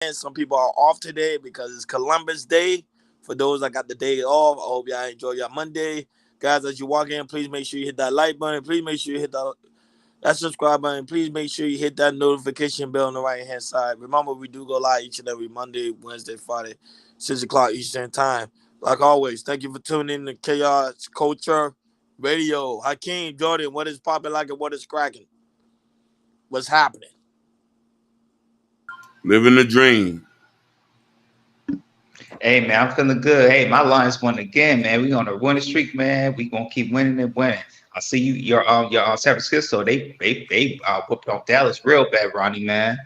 Some people are off today because it's Columbus Day. For those that got the day off, I hope y'all enjoy your Monday. Guys, as you walk in, please make sure you hit that like button. Please make sure you hit that subscribe button. Please make sure you hit that notification bell on the right hand side. Remember, we do go live each and every Monday, Wednesday, Friday, 6 o'clock Eastern Time. Like always, thank you for tuning in to Chaos Culture Radio. Hakeem, Jordan, what is popping like and what is cracking? What's happening? Living the dream. Hey man, I'm feeling good. Hey, my Lions won again, man. We on a winning streak, man. We gonna keep winning and winning. I see you. Your San Francisco. They whooped on Dallas real bad, Ronnie, man.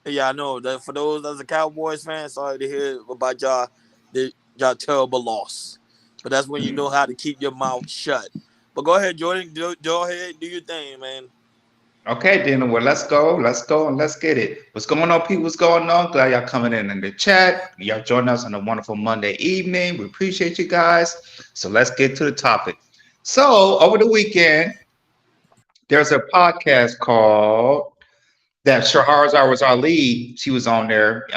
Yeah, I know that for those that's a Cowboys fan, sorry to hear about y'all terrible loss. But that's when you know how to keep your mouth shut. But go ahead, Jordan. Go ahead, do your thing, man. Okay, then well, let's go, and let's get it. What's going on, people? What's going on? Glad y'all coming in the chat. Y'all joining us on a wonderful Monday evening. We appreciate you guys. So let's get to the topic. So over the weekend, there's a podcast called that Shahrazad was our lead. She was on there.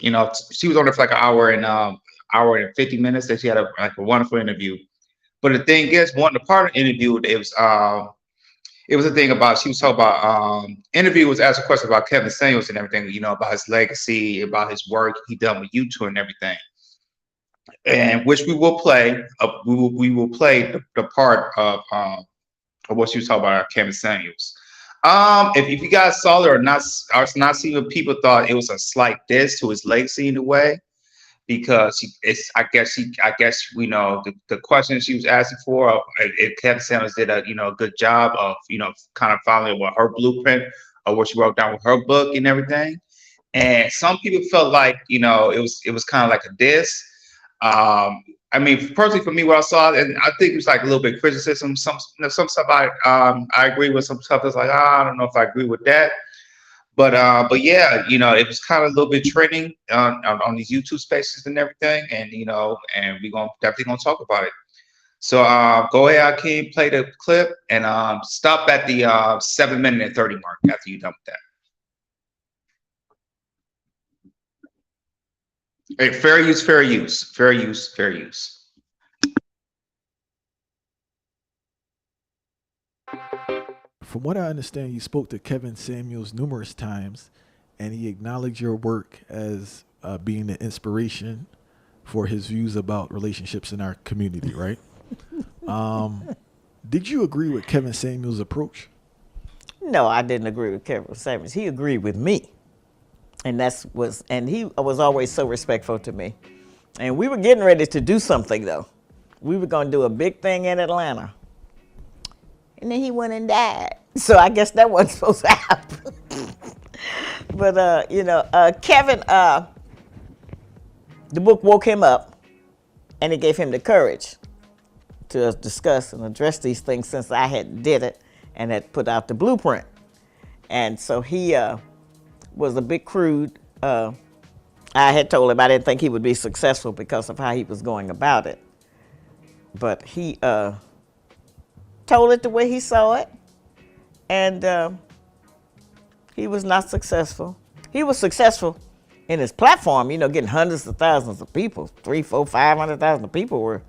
She was on there for like an hour and 50 minutes. That she had a wonderful interview. But the thing is, one the part of the interview, it was a thing about she was talking about interview was asking questions about Kevin Samuels and everything, about his legacy, about his work he done with YouTube and everything. And which we will play. We will play the part of what she was talking about Kevin Samuels. If you guys saw it or not seeing what people thought it was a slight diss to his legacy in a way because I guess the questions she was asking for if Kevin Samuels did a good job of kind of following what her blueprint or what she wrote down with her book and everything. And some people felt like it was kind of like a diss. I mean, personally, for me, what I saw, and I think it was like a little bit criticism. Some stuff I agree with. Some stuff that's like, I don't know if I agree with that. But yeah, it was kind of a little bit trending on these YouTube spaces and everything, and we're gonna definitely gonna talk about it. So go ahead, Akeem, play the clip, and stop at the 7 minute and 30 mark after you're done with that. Hey, fair use, fair use, fair use, fair use. From what I understand, you spoke to Kevin Samuels numerous times, and he acknowledged your work as being the inspiration for his views about relationships in our community, right? Did you agree with Kevin Samuels' approach? No, I didn't agree with Kevin Samuels. He agreed with me. And he was always so respectful to me. And we were getting ready to do something though. We were going to do a big thing in Atlanta. And then he went and died. So I guess that wasn't supposed to happen. But Kevin, the book woke him up, and it gave him the courage to discuss and address these things since I had did it and had put out the blueprint. And so he was a bit crude. I had told him I didn't think he would be successful because of how he was going about it. But he told it the way he saw it, and he was not successful. He was successful in his platform, getting hundreds of thousands of people, 3, 4, 500,000 people were,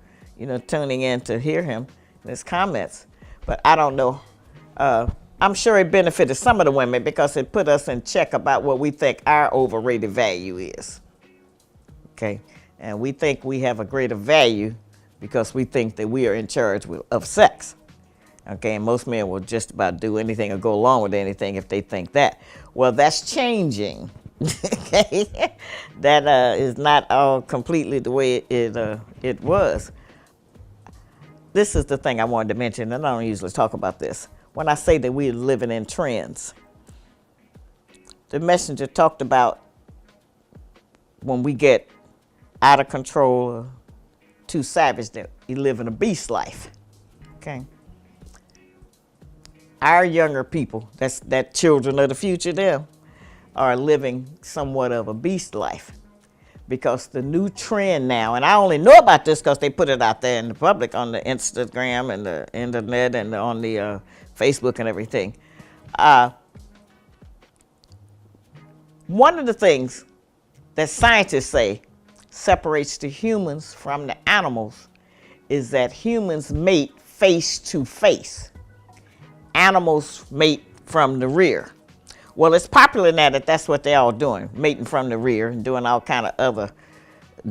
tuning in to hear him and his comments. But I don't know. I'm sure it benefited some of the women because it put us in check about what we think our overrated value is. Okay, and we think we have a greater value because we think that we are in charge of sex. Okay, and most men will just about do anything or go along with anything if they think that. Well, that's changing. Okay, that is not all completely the way it was. This is the thing I wanted to mention, and I don't usually talk about this. When I say that we're living in trends, the messenger talked about when we get out of control or too savage that you live in a beast life. Okay. Our younger people, that children of the future them, are living somewhat of a beast life. Because the new trend now, and I only know about this because they put it out there in the public on the Instagram and the internet and on the Facebook and everything. One of the things that scientists say separates the humans from the animals is that humans mate face to face. Animals mate from the rear. Well, it's popular now that that's what they're all doing, mating from the rear and doing all kind of other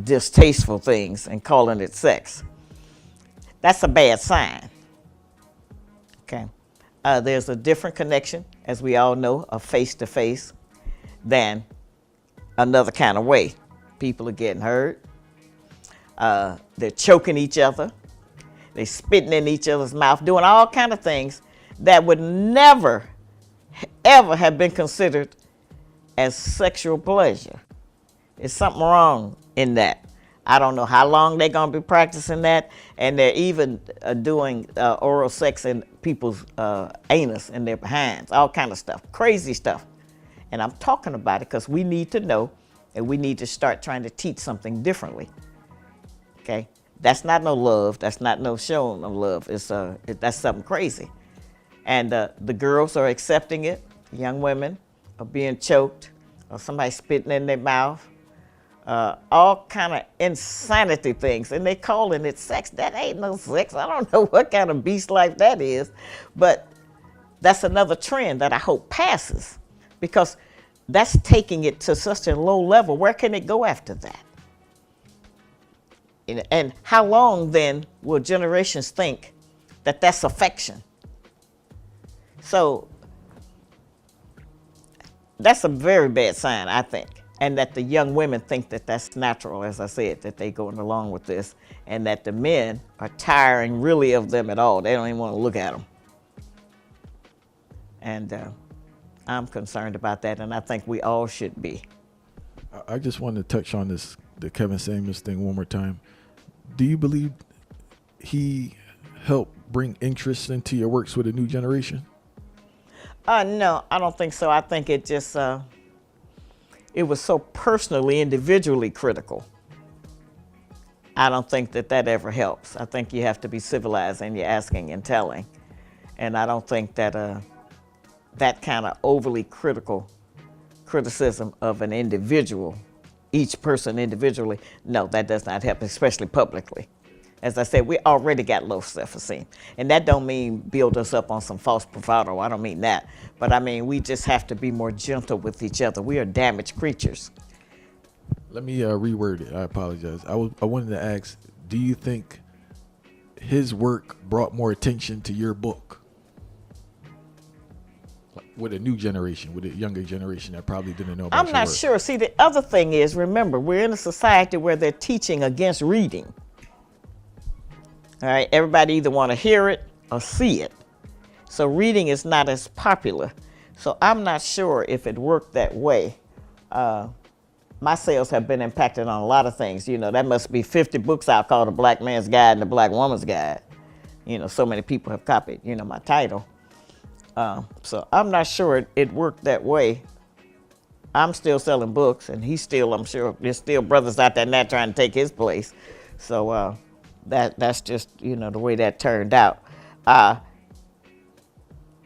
distasteful things and calling it sex. That's a bad sign. Okay. There's a different connection, as we all know, of face to face than another kind of way. People are getting hurt. They're choking each other. They're spitting in each other's mouth, doing all kind of things that would never, ever have been considered as sexual pleasure. There's something wrong in that. I don't know how long they're going to be practicing that, and they're even doing oral sex in people's anus and their behinds, all kind of stuff, crazy stuff. And I'm talking about it because we need to know, and we need to start trying to teach something differently. Okay, that's not no love. That's not no showing of love. That's something crazy. And the girls are accepting it. Young women are being choked, or somebody spitting in their mouth. All kind of insanity things, and they calling it sex. That ain't no sex. I don't know what kind of beast life that is, but that's another trend that I hope passes, because that's taking it to such a low level. Where can it go after that? And how long then will generations think that that's affection? So that's a very bad sign, I think. And that the young women think that that's natural, as I said, that they going along with this, and that the men are tiring really of them at all. They don't even want to look at them. And I'm concerned about that, and I think we all should be. I just wanted to touch on the Kevin Samuels thing one more time. Do you believe he helped bring interest into your works with a new generation? No, I don't think so. I think it just... it was so personally, individually critical. I don't think that ever helps. I think you have to be civilized and you're asking and telling. And I don't think that that kind of overly critical criticism of an individual, each person individually, no, that does not help, especially publicly. As I said, we already got low self-esteem. And that don't mean build us up on some false bravado. I don't mean that. But I mean, we just have to be more gentle with each other. We are damaged creatures. Let me reword it. I apologize. I wanted to ask, do you think his work brought more attention to your book? With a new generation, with a younger generation that probably didn't know about I'm not sure. See, the other thing is, remember, we're in a society where they're teaching against reading. All right, everybody either want to hear it or see it. So reading is not as popular. So I'm not sure if it worked that way. My sales have been impacted on a lot of things. You know, that must be 50 books out called The Black Man's Guide and The Black Woman's Guide. You know, so many people have copied, you know, my title. So I'm not sure it worked that way. I'm still selling books, and he's still, I'm sure, there's still brothers out there now trying to take his place. So that's just, you know, the way that turned out.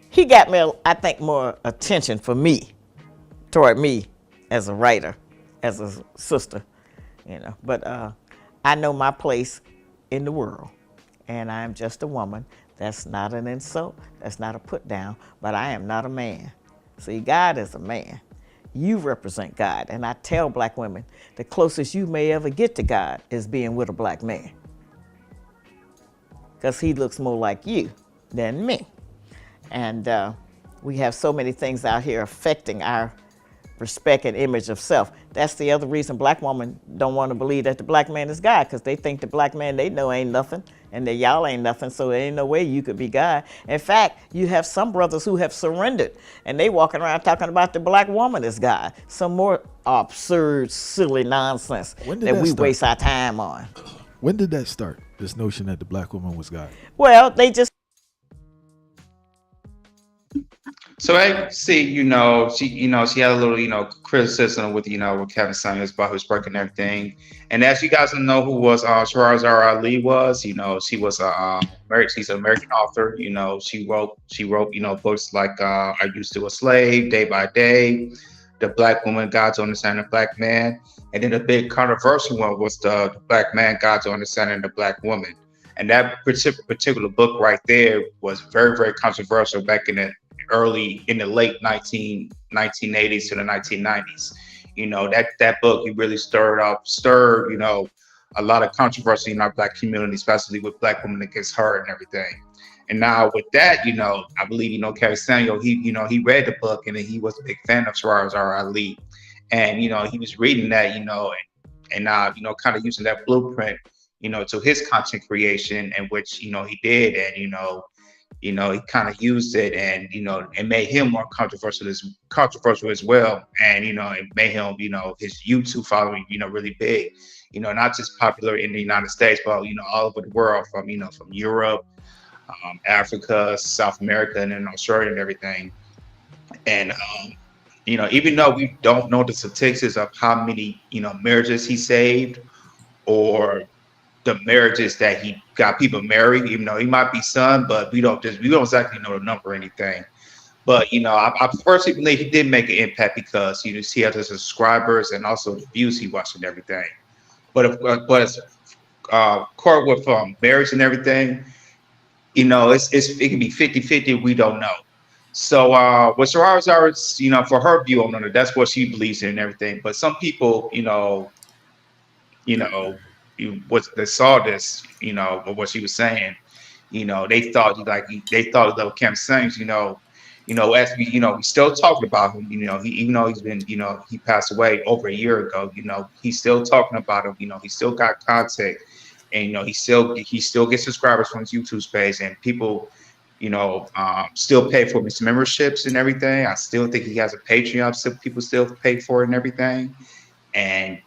He got me, I think, more attention for me, toward me as a writer, as a sister, you know. But I know my place in the world, and I'm just a woman. That's not an insult. That's not a put down, but I am not a man. See, God is a man. You represent God, and I tell black women, the closest you may ever get to God is being with a black man, because he looks more like you than me. And we have so many things out here affecting our respect and image of self. That's the other reason black women don't want to believe that the black man is God, because they think the black man they know ain't nothing, and that y'all ain't nothing, so there ain't no way you could be God. In fact, you have some brothers who have surrendered, and they walking around talking about the black woman as God. Some more absurd, silly nonsense that we waste our time on. When did that start, this notion that the black woman was God? Well, they just... So I see, she had a little, criticism with, with Kevin Samuels about his work and everything. And as you guys know who was Shahrazad Ali was, she was she's an American author. She wrote, books like I Used to a Slave, Day by Day. the Black Woman, God's Understanding of Black Man. And then the big controversial one was the Black Man, God's Understanding of the Black Woman. And that particular book right there was very, very controversial back in the late 1980s to the 1990s. That book, it really stirred, a lot of controversy in our Black community, especially with Black women that gets hurt and everything. And now with that, I believe, Kevin Samuel, he read the book and he was a big fan of Shahrazad Ali. And, he was reading that, and kind of using that blueprint, to his content creation, and which, he did. And, he kind of used it, and it made him more controversial as well. And it made him, his YouTube following, really big. Not just popular in the United States, but all over the world, from Europe, Africa, South America, and then Australia and everything. And even though we don't know the statistics of how many marriages he saved, or the marriages that he got people married, even though he might be son, but we don't exactly know the number or anything. But I personally believe he did make an impact, because he has the subscribers and also the views he watched and everything. But as court with marriage and everything, it can be 50-50. We don't know. So what Sarah's always, for her view on it, that's what she believes in and everything. But some people, you know, what they saw this, of what she was saying, they thought of Cam Saints, as we still talking about him, even though he's been, he passed away over a year ago, he's still talking about him, he still got contact, and he still gets subscribers from his YouTube space, and people, still pay for his memberships and everything. I still think he has a Patreon, so people still pay for it and everything. And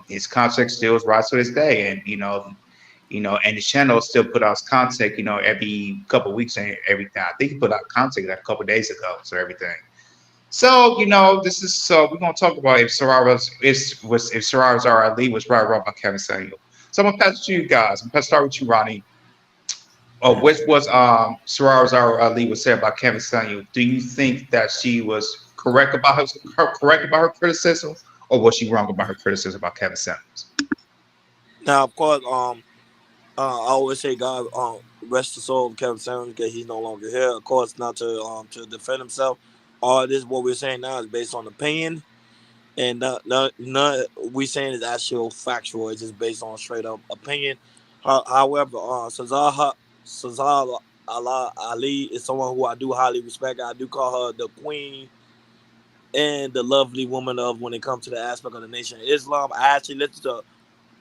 his content still is right to this day. And and the channel still put out content, every couple of weeks and everything. I think he put out content a couple of days ago, so everything. So this is, so we're gonna talk about if Sarah's Ali was right or wrong by Kevin Samuel. So I'm gonna pass it to you guys. I'm gonna start with you, Ronnie. Which was Sarah's Ali was said about Kevin Samuel. Do you think that she was correct about her criticism, or was she wrong about her criticism about Kevin Samuels? Now, of course, I always say God rest the soul of Kevin Samuels because he's no longer here. Of course, not to defend himself. All this what we're saying now is based on opinion, and not we saying is actual factual. It's just based on straight up opinion. However, Sazar Allah Ali is someone who I do highly respect. I do call her the queen and the lovely woman of when it comes to the aspect of the Nation of Islam. I actually listened to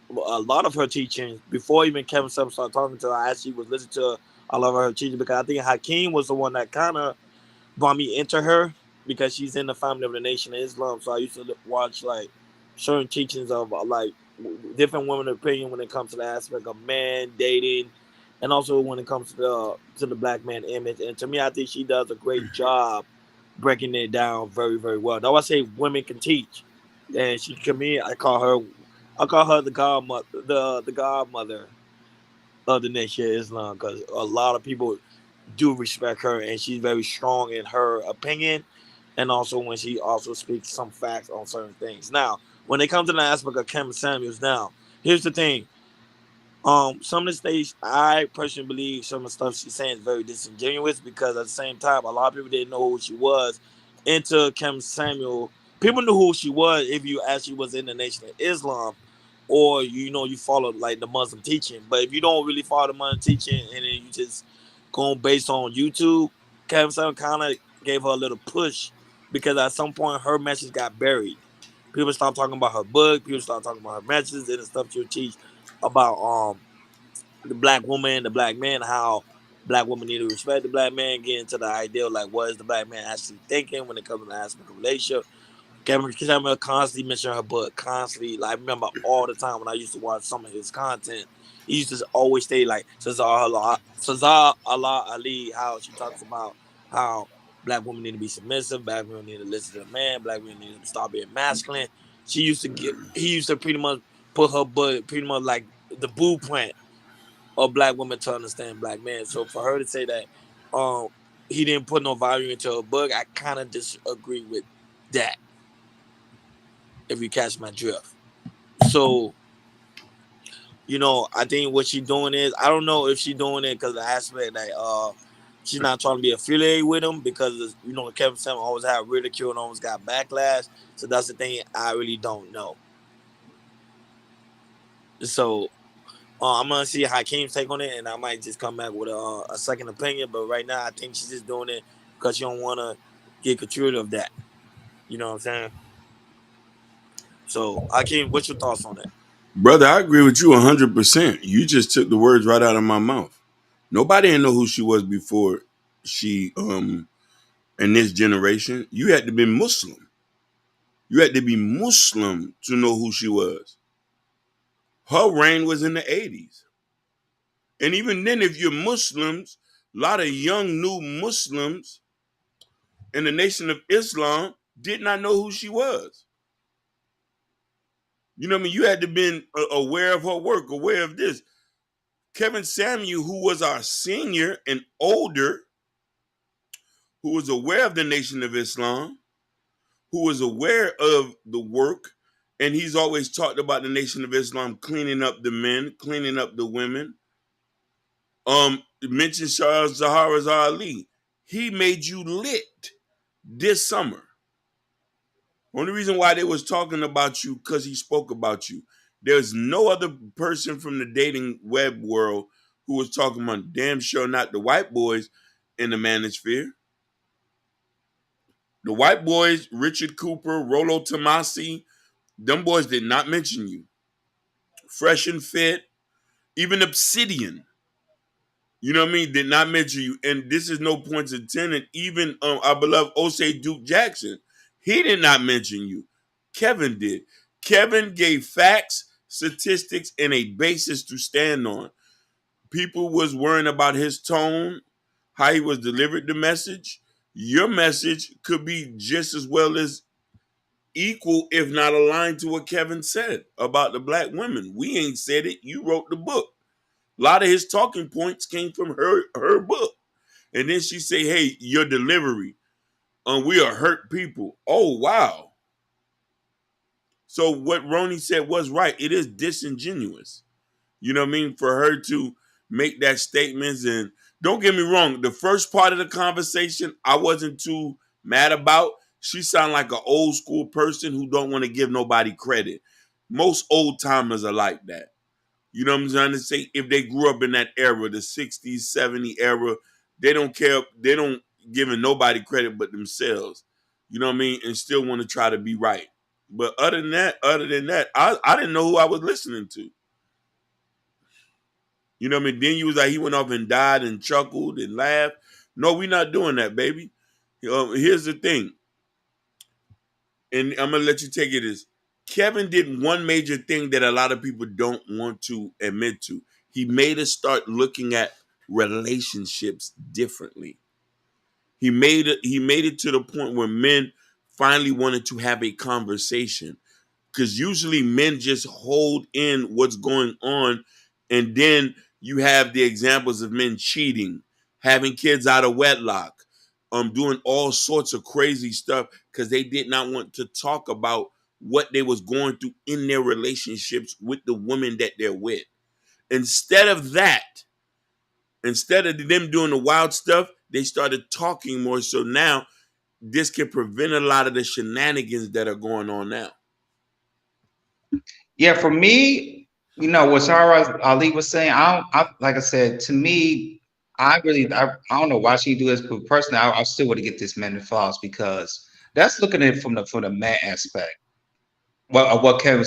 a lot of her teachings before even Kevin Samuels started talking to her. I actually was listening to a lot of her teachings because I think Hakeem was the one that kind of brought me into her because she's in the family of the Nation of Islam. So I used to watch like certain teachings of like different women opinion when it comes to the aspect of man dating, and also when it comes to the black man image. And to me, I think she does a great job breaking it down very very well. Now I say women can teach, and she to me I call her the godmother, the godmother of the Nation of Islam because a lot of people do respect her, and she's very strong in her opinion, and also when she also speaks some facts on certain things. Now, when it comes to the aspect of Kevin Samuels, now here's the thing: some of the things I personally believe some of the stuff she's saying is very disingenuous because at the same time, a lot of people didn't know who she was. Into Kim Samuel, people knew who she was if you actually was in the Nation of Islam, or you followed like the Muslim teaching. But if you don't really follow the Muslim teaching and then you just going based on YouTube, Kevin Samuel kind of gave her a little push because at some point her message got buried. People stopped talking about her book. People stopped talking about her messages and the stuff she'll teach about the black woman, the black man, how black women need to respect the black man, get into the ideal like what is the black man actually thinking when it comes to the aspect of relationship. Kevin Samuel constantly mentioned her book, constantly. Like I remember all the time when I used to watch some of his content, he used to always say like Cesar Allah Ali, how she talks about how black women need to be submissive, black women need to listen to the man, black women need to stop being masculine. He used to pretty much put her book pretty much like the blueprint of black women to understand black men. So for her to say that um he didn't put no value into her book, I kind of disagree with that. if you catch my drift. So, I think what she doing is, I don't know if she doing it because of the aspect that she's not trying to be affiliated with him, because Kevin Samuels always had ridicule and always got backlash. So that's the thing I really don't know. So I'm gonna see how Hakeem's take on it, and I might just come back with a second opinion. But right now, I think she's just doing it because she don't want to get control of that. You know what I'm saying? So Hakeem, what's your thoughts on that? Brother, I agree with you 100%. You just took the words right out of my mouth. Nobody didn't know who she was before she in this generation. You had to be Muslim. You had to be Muslim to know who she was. Her reign was in the 80s. And even then, if you're Muslims, a lot of young new Muslims in the Nation of Islam did not know who she was. You know what I mean? You had to be aware of her work, aware of this. Kevin Samuel, who was our senior and older, who was aware of the Nation of Islam, who was aware of the work, and he's always talked about the Nation of Islam cleaning up the men, cleaning up the women. Mentioned Shahrazad Ali. He made you lit this summer. Only reason why they was talking about you because he spoke about you. There's no other person from the dating web world who was talking about, damn sure not the white boys in the manosphere. The white boys, Richard Cooper, Rollo Tomasi, them boys did not mention you. Fresh and Fit, even Obsidian, you know what I mean, did not mention you. And this is no points intended. Even our beloved Osei Duke Jackson, he did not mention you. Kevin did. Kevin gave facts, statistics, and a basis to stand on. People was worrying about his tone, how he was delivered the message. Your message could be just as well as equal, if not aligned to what Kevin said about the black women. We ain't said it. You wrote the book. A lot of his talking points came from her book. And then she say, hey, your delivery. We are hurt people. Oh, wow. So what Roni said was right. It is disingenuous. You know what I mean? For her to make that statements. And don't get me wrong, the first part of the conversation, I wasn't too mad about. She sounded like an old school person who don't want to give nobody credit. Most old timers are like that. You know what I'm trying to say? If they grew up in that era, the 60s, 70s era, they don't care. They don't giving nobody credit but themselves. You know what I mean? And still want to try to be right. But other than that, I didn't know who I was listening to. You know what I mean? Then you was like, he went off and died and chuckled and laughed. No, we're not doing that, baby. Here's the thing, and I'm gonna let you take it as Kevin did one major thing that a lot of people don't want to admit to. He made us start looking at relationships differently. He made it to the point where men finally wanted to have a conversation, because usually men just hold in what's going on, and then you have the examples of men cheating, having kids out of wedlock, doing all sorts of crazy stuff because they did not want to talk about what they was going through in their relationships with the woman that they're with. Instead of that, instead of them doing the wild stuff, they started talking more. So now this can prevent a lot of the shenanigans that are going on now. Yeah, for me, what Sarah Ali was saying, like I said, to me, I don't know why she do this, but personally, I still want to get this man the flowers because that's looking at it from the man aspect. Well, what Kevin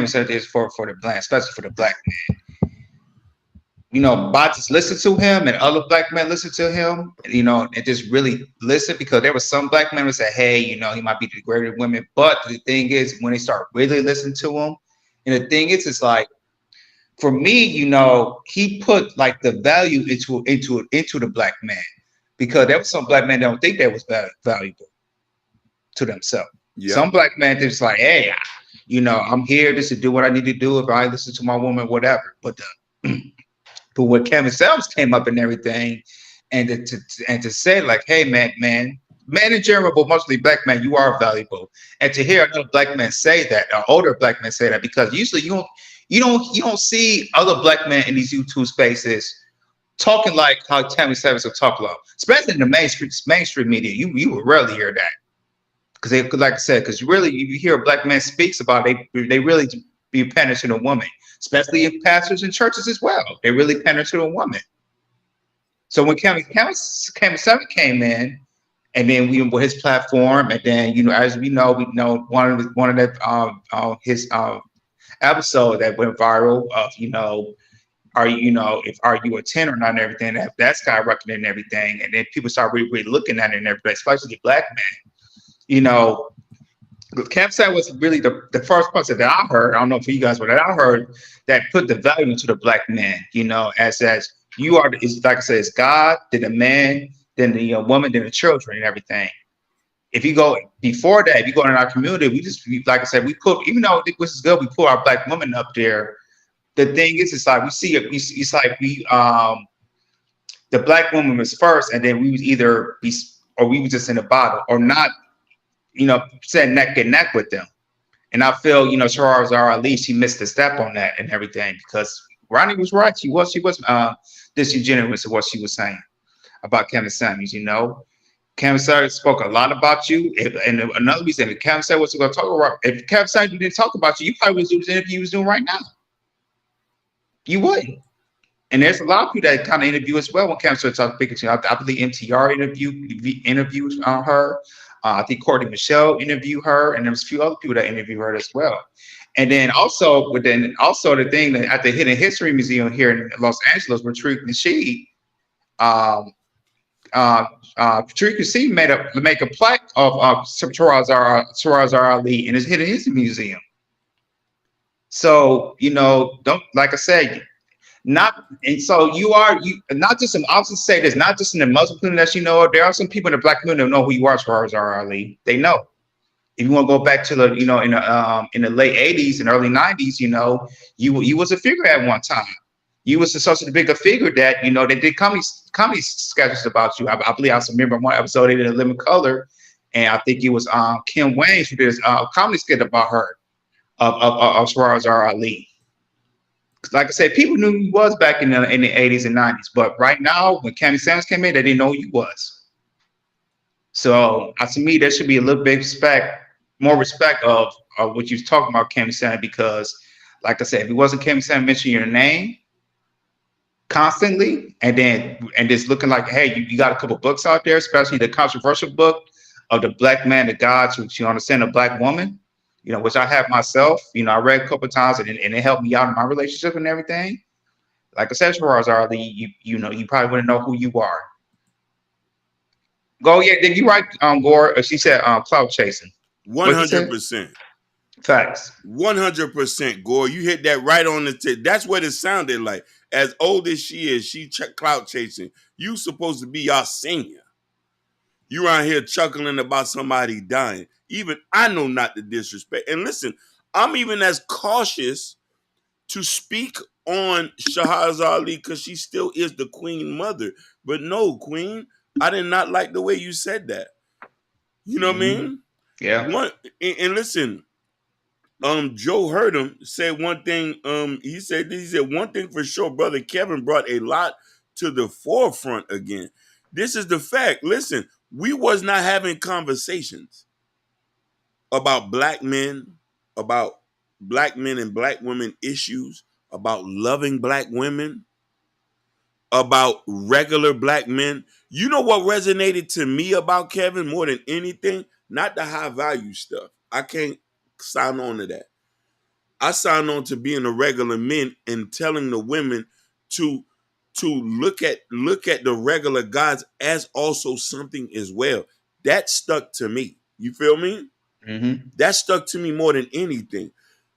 said is for the black, especially for the black man. Bots listen to him and other black men listen to him, and just really listen because there was some black men who said, hey, he might be degraded women. But the thing is, when they start really listening to him, and the thing is, it's like, for me, he put like the value into the black man because there was some black men that don't think that was valuable to themselves. Yep. Some black men just like, hey, I'm here just to do what I need to do. If I listen to my woman, whatever. But when Kevin Samuels came up and everything, and to say like, hey, man, men in general, but mostly black men, you are valuable. And to hear another black man say that, or older black men say that, because usually you don't see other black men in these YouTube spaces talking like how Tammy Savage will talk about, especially in the mainstream media. You will rarely hear that because they, like I said, because really you hear a black man speaks about it, they really be pandering to a woman, especially in pastors and churches as well. They really pander to a woman. So when Cameron Seven came in, and then we with his platform, and then as we know one of the his episode that went viral of are if are you a 10 or not and everything that skyrocketed and everything, and then people start really looking at it and everything, especially the black man. You know, Campsite was really the first person that I heard. I don't know for you guys, but that I heard that put the value into the black man. As you are, is like I said, it's God, then the man, then the woman, then the children, and everything. If you go before that, if you go in our community, like I said, we put, even though this is good, we put our black women up there. The thing is, it's like we see it. It's like the black woman was first, and then we was either be, or we was just in the bottom, or not. Said neck and neck with them. And I feel, Shahrazad Ali, she missed a step on that and everything, because Ronnie was right. She was disingenuous in what she was saying about Kevin Samuels. Kevin Samuels spoke a lot about you. And another reason, if Kevin Samuels was going to talk about, if Kevin Samuels didn't talk about you, you probably would do the interview he was doing right now. You wouldn't. And there's a lot of people that kind of interview as well when Kevin started talking big. I believe MTR interviewed her. I think Courtney Michelle interviewed her, and there was a few other people that interviewed her as well. And then also the thing that at the Hidden History Museum here in Los Angeles, where Tariq Nasheed, Tariq Nasheed make a plaque of Shahrazad Ali in his Hidden History Museum. So don't, like I said, not, and so you not just in, I'll just say this, not just in the Muslim community that there are some people in the black community that know who you are as far as Ali. They know. If you want to go back to the in the late 80s and early 90s, you was a figure at one time. You was such a bigger figure that they did comedy sketches about you. I believe I remember one episode they did a Living Color, and I think it was Kim Wayne who did a comedy skit about her of Shahrazad Ali. Like I said, people knew who he was back in the 80s and 90s, but right now, when Cammy Sanders came in, they didn't know who he was. So, to me, there should be a little bit more respect of what you was talking about, Cammy Sanders, because, like I said, if it wasn't Cammy Sanders mentioning your name constantly, and just looking like, hey, you got a couple books out there, especially the controversial book of The Black Man, the Gods, which you understand a black woman. Which I have myself. I read a couple of times, and it helped me out in my relationship and everything. Like I said, Shahrazad Ali, you probably wouldn't know who you are. Go, yeah, then you right, Gore. She said, cloud chasing. 100%. Facts. 100%, Gore. You hit that right on the tip. That's what it sounded like. As old as she is, she clout chasing. You supposed to be our senior. You around here chuckling about somebody dying. Even I know not to disrespect. And listen, I'm even as cautious to speak on Shahrazad Ali because she still is the queen mother. But no, queen, I did not like the way you said that. You know what I mean? Yeah. And listen, Joe heard him say one thing. He said one thing for sure, brother Kevin brought a lot to the forefront again. This is the fact. Listen, we was not having conversations about black men, about black men and black women issues, about loving black women, about regular black men. You know what resonated to me about Kevin more than anything? Not the high value stuff. I can't sign on to that. I signed on to being a regular man and telling the women to look at the regular guys as also something as well. That stuck to me. You feel me? Mm-hmm. That stuck to me more than anything.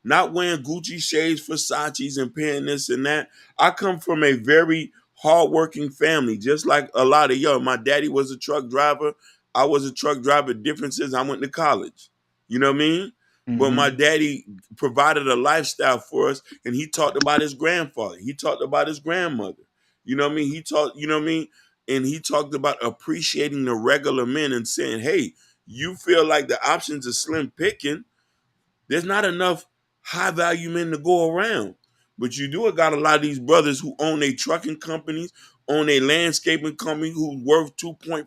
Not wearing Gucci shades, Versace's, and paying this and that. I come from a very hardworking family, just like a lot of y'all. My daddy was a truck driver. I was a truck driver. Differences, I went to college. You know what I mean? But my Mm-hmm. daddy provided a lifestyle for us, and he talked about his grandfather. He talked about his grandmother. You know what I mean? He talked, you know what I mean? and he talked about appreciating the regular men and saying, hey, you feel like the options are slim picking. There's not enough high value men to go around. But you do got a lot of these brothers who own their trucking companies, own a landscaping company who's worth 2.5,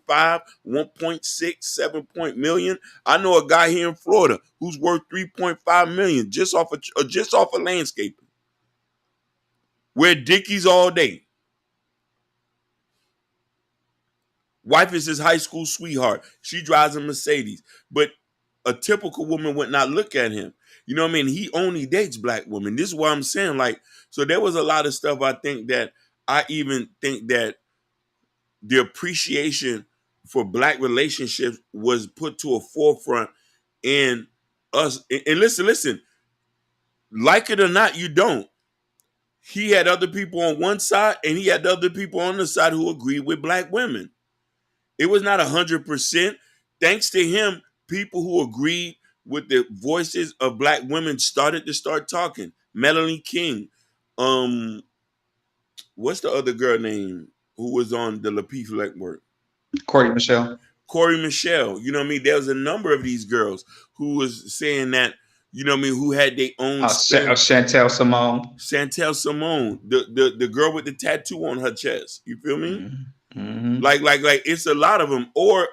1.6, 7 point million. I know a guy here in Florida who's worth 3.5 million just off of landscaping. Wear Dickies all day. Wife is his high school sweetheart. She drives a Mercedes. But a typical woman would not look at him. You know what I mean? He only dates black women. This is what I'm saying. Like, so there was a lot of stuff I even think that the appreciation for black relationships was put to a forefront in us. And listen, like it or not, you don't. He had other people on one side and he had other people on the side who agreed with black women. It was not 100%. Thanks to him, people who agreed with the voices of black women started to start talking. Melanie King, what's the other girl name who was on the Lapeef Network? Corey Michelle. Corey Michelle. You know what I mean? There was a number of these girls who was saying that, you know what I mean, who had their own spin. Chantel Simone. Chantel Simone, the girl with the tattoo on her chest. You feel me? Mm-hmm. Like it's a lot of them. Or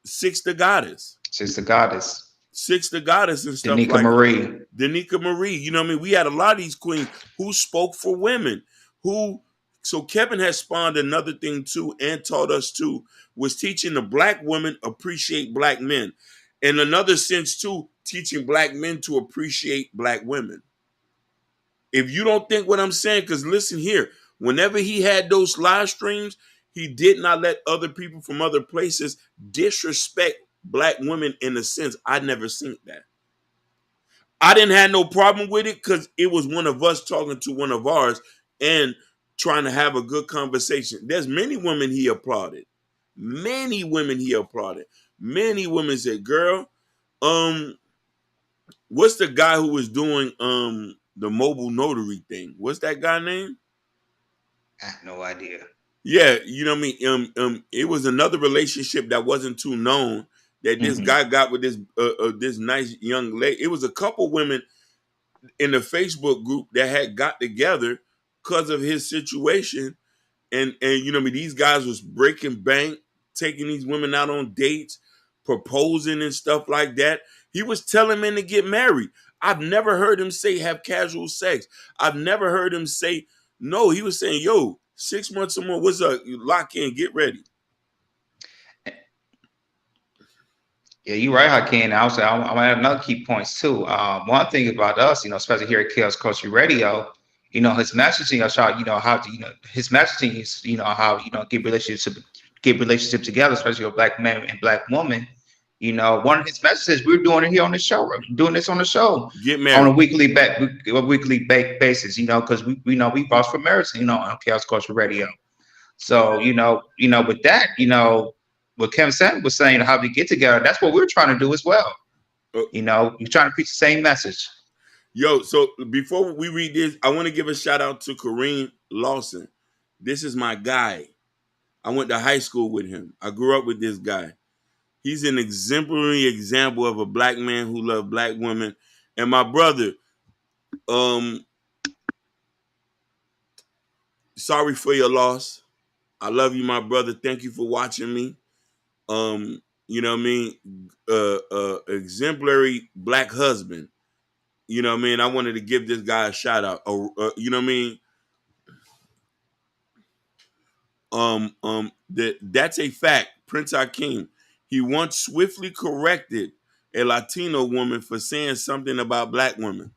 Six the Goddess. She's the goddess. Six the Goddess and stuff Danica like Marie. Danica Marie. You know what I mean? We had a lot of these queens who spoke for women. So Kevin has spawned another thing too and taught us too, was teaching the black women appreciate black men. In another sense too, teaching black men to appreciate black women. If you don't think what I'm saying, because listen here, whenever he had those live streams, he did not let other people from other places disrespect black women in a sense. I never seen that. I didn't have no problem with it because it was one of us talking to one of ours and trying to have a good conversation. There's many women he applauded. Many women he applauded. Many women said, girl, what's the guy who was doing the mobile notary thing? What's that guy name? I have no idea. Yeah, you know what I mean. It was another relationship that wasn't too known that this guy got with this nice young lady. It was a couple women in the Facebook group that had got together because of his situation, and you know what I mean. These guys was breaking bank, taking these women out on dates, proposing and stuff like that. He was telling men to get married. I've never heard him say have casual sex. I've never heard him say no. He was saying, yo, 6 months or more, what's up? You lock in, get ready. Yeah, you're right, Hakeem. Also, I'm gonna have another key points too. One thing about us, especially here at Chaos Culture Radio, his messaging, how to, his messaging is, how get relationships together, especially with black men and black women. One of his messages, we're doing it here on the show. We're doing this on the show. Get married On a weekly basis, because we know we vouch for marriage, on Chaos Culture Radio. So, with that, what Kevin Samuels was saying, how we get together, that's what we're trying to do as well. We're trying to preach the same message. Yo, so before we read this, I want to give a shout out to Kareem Lawson. This is my guy. I went to high school with him. I grew up with this guy. He's an exemplary example of a black man who loved black women. And my brother, sorry for your loss. I love you, my brother. Thank you for watching me. You know what I mean? Exemplary black husband. You know what I mean? I wanted to give this guy a shout out. You know what I mean? That's a fact. Prince Hakeem, he once swiftly corrected a Latino woman for saying something about black women.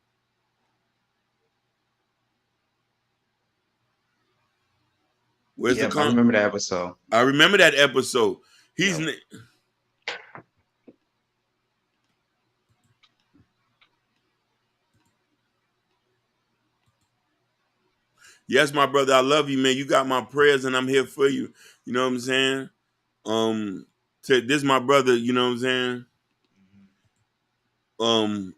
Where's the I remember that episode. I remember that episode. He's yes, my brother, I love you, man. You got my prayers and I'm here for you. You know what I'm saying? This my brother, you know what I'm saying?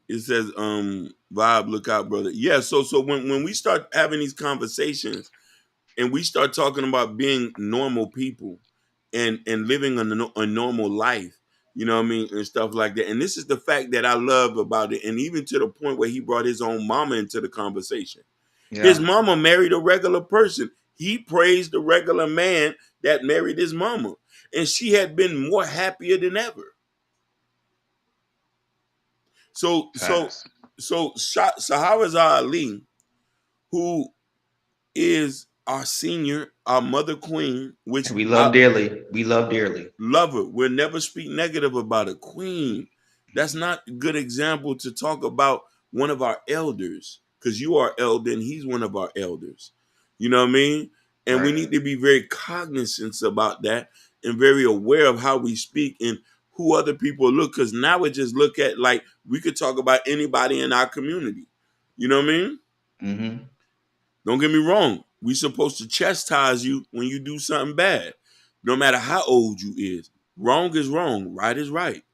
It says vibe, look out, brother. Yeah, so when we start having these conversations, and we start talking about being normal people and living a normal life, you know what I mean, and stuff like that. And this is the fact that I love about it, and even to the point where he brought his own mama into the conversation. His Yeah. mama married a regular person. He praised the regular man that married his mama, and she had been more happier than ever. So so Facts. Shahrazad Ali, who is our senior, our mother queen, which And we I love dearly. We love dearly. love her. We'll never speak negative about a queen. That's not a good example to talk about one of our elders, because you are elder and he's one of our elders. You know what I mean? And we Right. need to be very cognizant about that and very aware of how we speak and who other people look. Because now we just look at, like, we could talk about anybody in our community. You know what I mean? Mm-hmm. Don't get me wrong. We supposed to chastise you when you do something bad, no matter how old you is. Wrong is wrong. Right is right.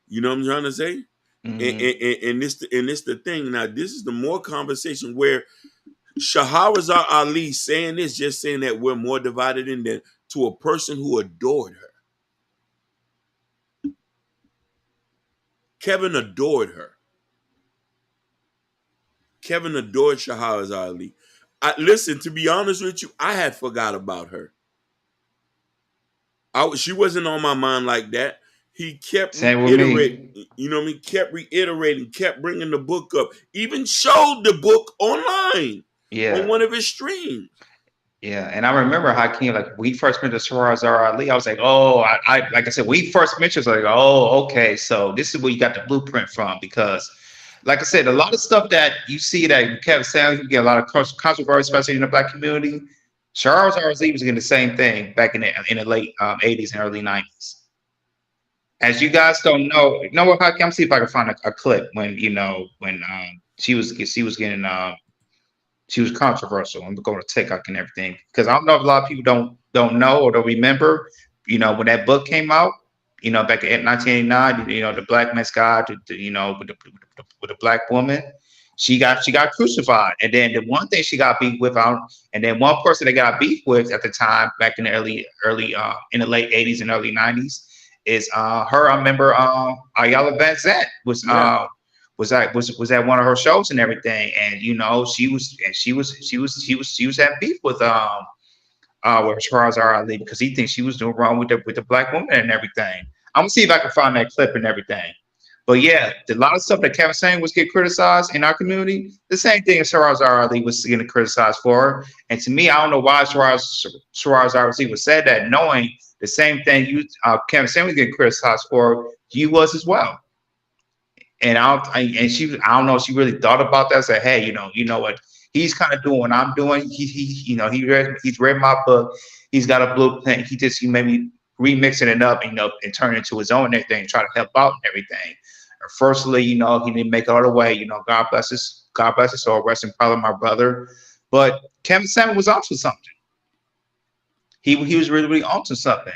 You know what I'm trying to say? Mm-hmm. And this the thing. Now, this is the more conversation where Shahrazad Ali saying this, just saying that we're more divided in that, to a person who adored her. Kevin adored her. Kevin adored Shahrazad Ali. Listen, to be honest with you, I had forgot about her. She wasn't on my mind like that. He kept Same with reiterating, me. you know what I mean? Kept reiterating, kept bringing the book up, even showed the book online on Yeah. one of his streams. Yeah, and I remember Hakeem, like we first met the Shahrazad Ali. I was like, oh, like I said, we first mentioned, like, oh, okay, so this is where you got the blueprint from, because, like I said, a lot of stuff that you see that Kevin Samuels, you get a lot of controversy, especially in the black community. Shahrazad Ali was getting the same thing back in the late '80s and early '90s. As you guys don't know, you know what, Hakeem? I'm see if I can find a clip when when she was getting she was controversial. I'm going to TikTok and everything because I don't know if a lot of people don't know or don't remember. When that book came out, back in 1989, the Black Man's Guide with the black woman, she got crucified, and then the one thing she got beat with out, and then one person that got beat with at the time back in the early in the late '80s and early '90s is her. I remember Ayala Van Zant Yeah, was at one of her shows and everything, and she was having beef with Charles R. Ali because he thinks she was doing wrong with the black woman and everything. I'm gonna see if I can find that clip and everything. But yeah, a lot of stuff that Kevin saying was getting criticized in our community. The same thing as Shiraz R. Ali was getting criticized for. And to me, I don't know why Shiraz R. Ali was said that, knowing the same thing Kevin saying was getting criticized for, you was as well. And I don't know if she really thought about that. Said, hey, what? He's kind of doing what I'm doing. He's read my book. He's got a blueprint. He maybe remixing it up, and turn it into his own and everything, try to help out and everything. Firstly, he didn't make it all the way. God bless his soul. Rest in power, my brother. But Kevin Samuel was onto something. He was really, really onto something.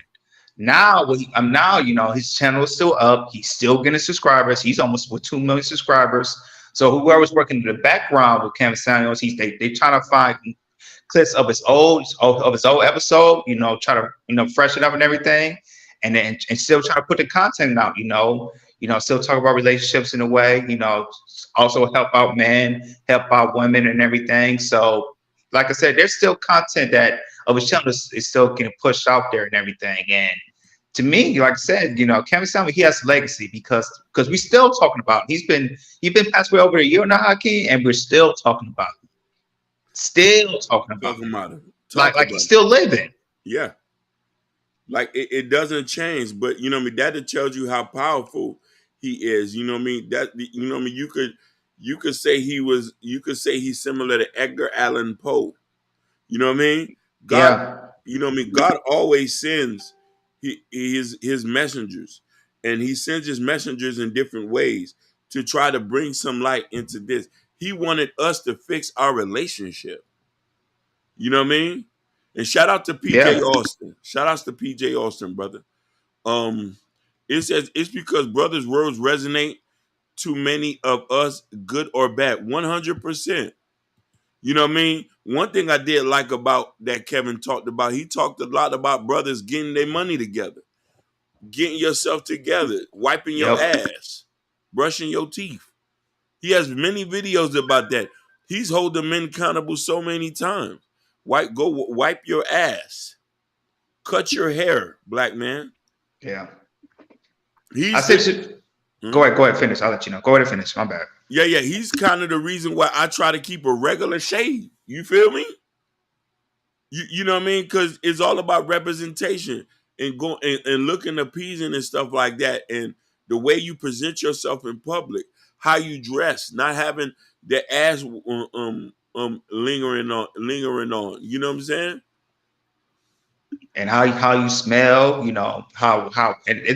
Now, his channel is still up. He's still getting subscribers. He's almost with 2 million subscribers. So whoever's working in the background with Kevin Samuels, they trying to find clips of his old episode. Try to freshen up and everything, and still try to put the content out. Still talk about relationships in a way. Also help out men, help out women, and everything. So, like I said, there's still content that of his channel is still getting pushed out there and everything. And to me, like I said, Kevin Samuel, he has legacy because we still talking about him. He's been passed away over a year now, Hakeem, and we're still talking about him. Still talking about talking him. about it. Like Talk like about he's it. still living. Yeah, like it doesn't change. But you know what I mean. That tells you how powerful he is. You know what I mean. What I mean. You could say You could say he's similar to Edgar Allan Poe. You know what I mean? God, Yeah. you know what I mean? God always sends his messengers, and he sends his messengers in different ways to try to bring some light into this. He wanted us to fix our relationship. You know what I mean? And shout out to PJ Yeah. Austin. Shout outs to PJ Austin, brother. Um, it says it's because brothers' words resonate to many of us, good or bad. 100%. You know what I mean? One thing I did like about that Kevin talked about, he talked a lot about brothers getting their money together, getting yourself together, wiping your Yep. ass, brushing your teeth. He has many videos about that. He's holding men accountable so many times. Wipe your ass, cut your hair, black man. Yeah. I He's said, the hmm? go ahead, finish. I'll let you know. Go ahead and finish. My bad. Yeah. He's kind of the reason why I try to keep a regular shave. You feel me? You know what I mean? Because it's all about representation and go and looking appeasing and stuff like that, and the way you present yourself in public, how you dress, not having the ass lingering on. You know what I'm saying? And how you smell, and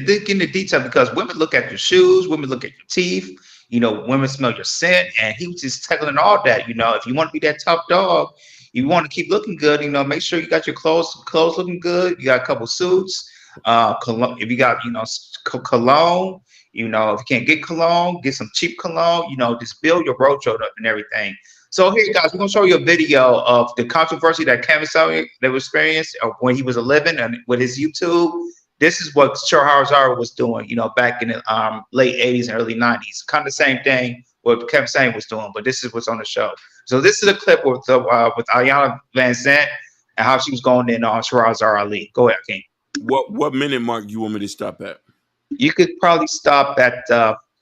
dig into detail because women look at your shoes, women look at your teeth, women smell your scent, and he was just tackling all that. If you want to be that top dog, you want to keep looking good, make sure you got your clothes looking good. You got a couple suits, cologne, if you got cologne, if you can't get cologne, get some cheap cologne, just build your wardrobe up and everything. So here, guys, we're gonna show you a video of the controversy that Kevin that experienced when he was 11 and with his YouTube. This is what Shahrazad was doing, back in the late 80s and early 90s. Kind of the same thing what Kevin Samuels was doing, but this is what's on the show. So this is a clip with Ayanna Van Zant and how she was going in on Shahrazad Ali. Go ahead, King. What minute mark you want me to stop at? You could probably stop at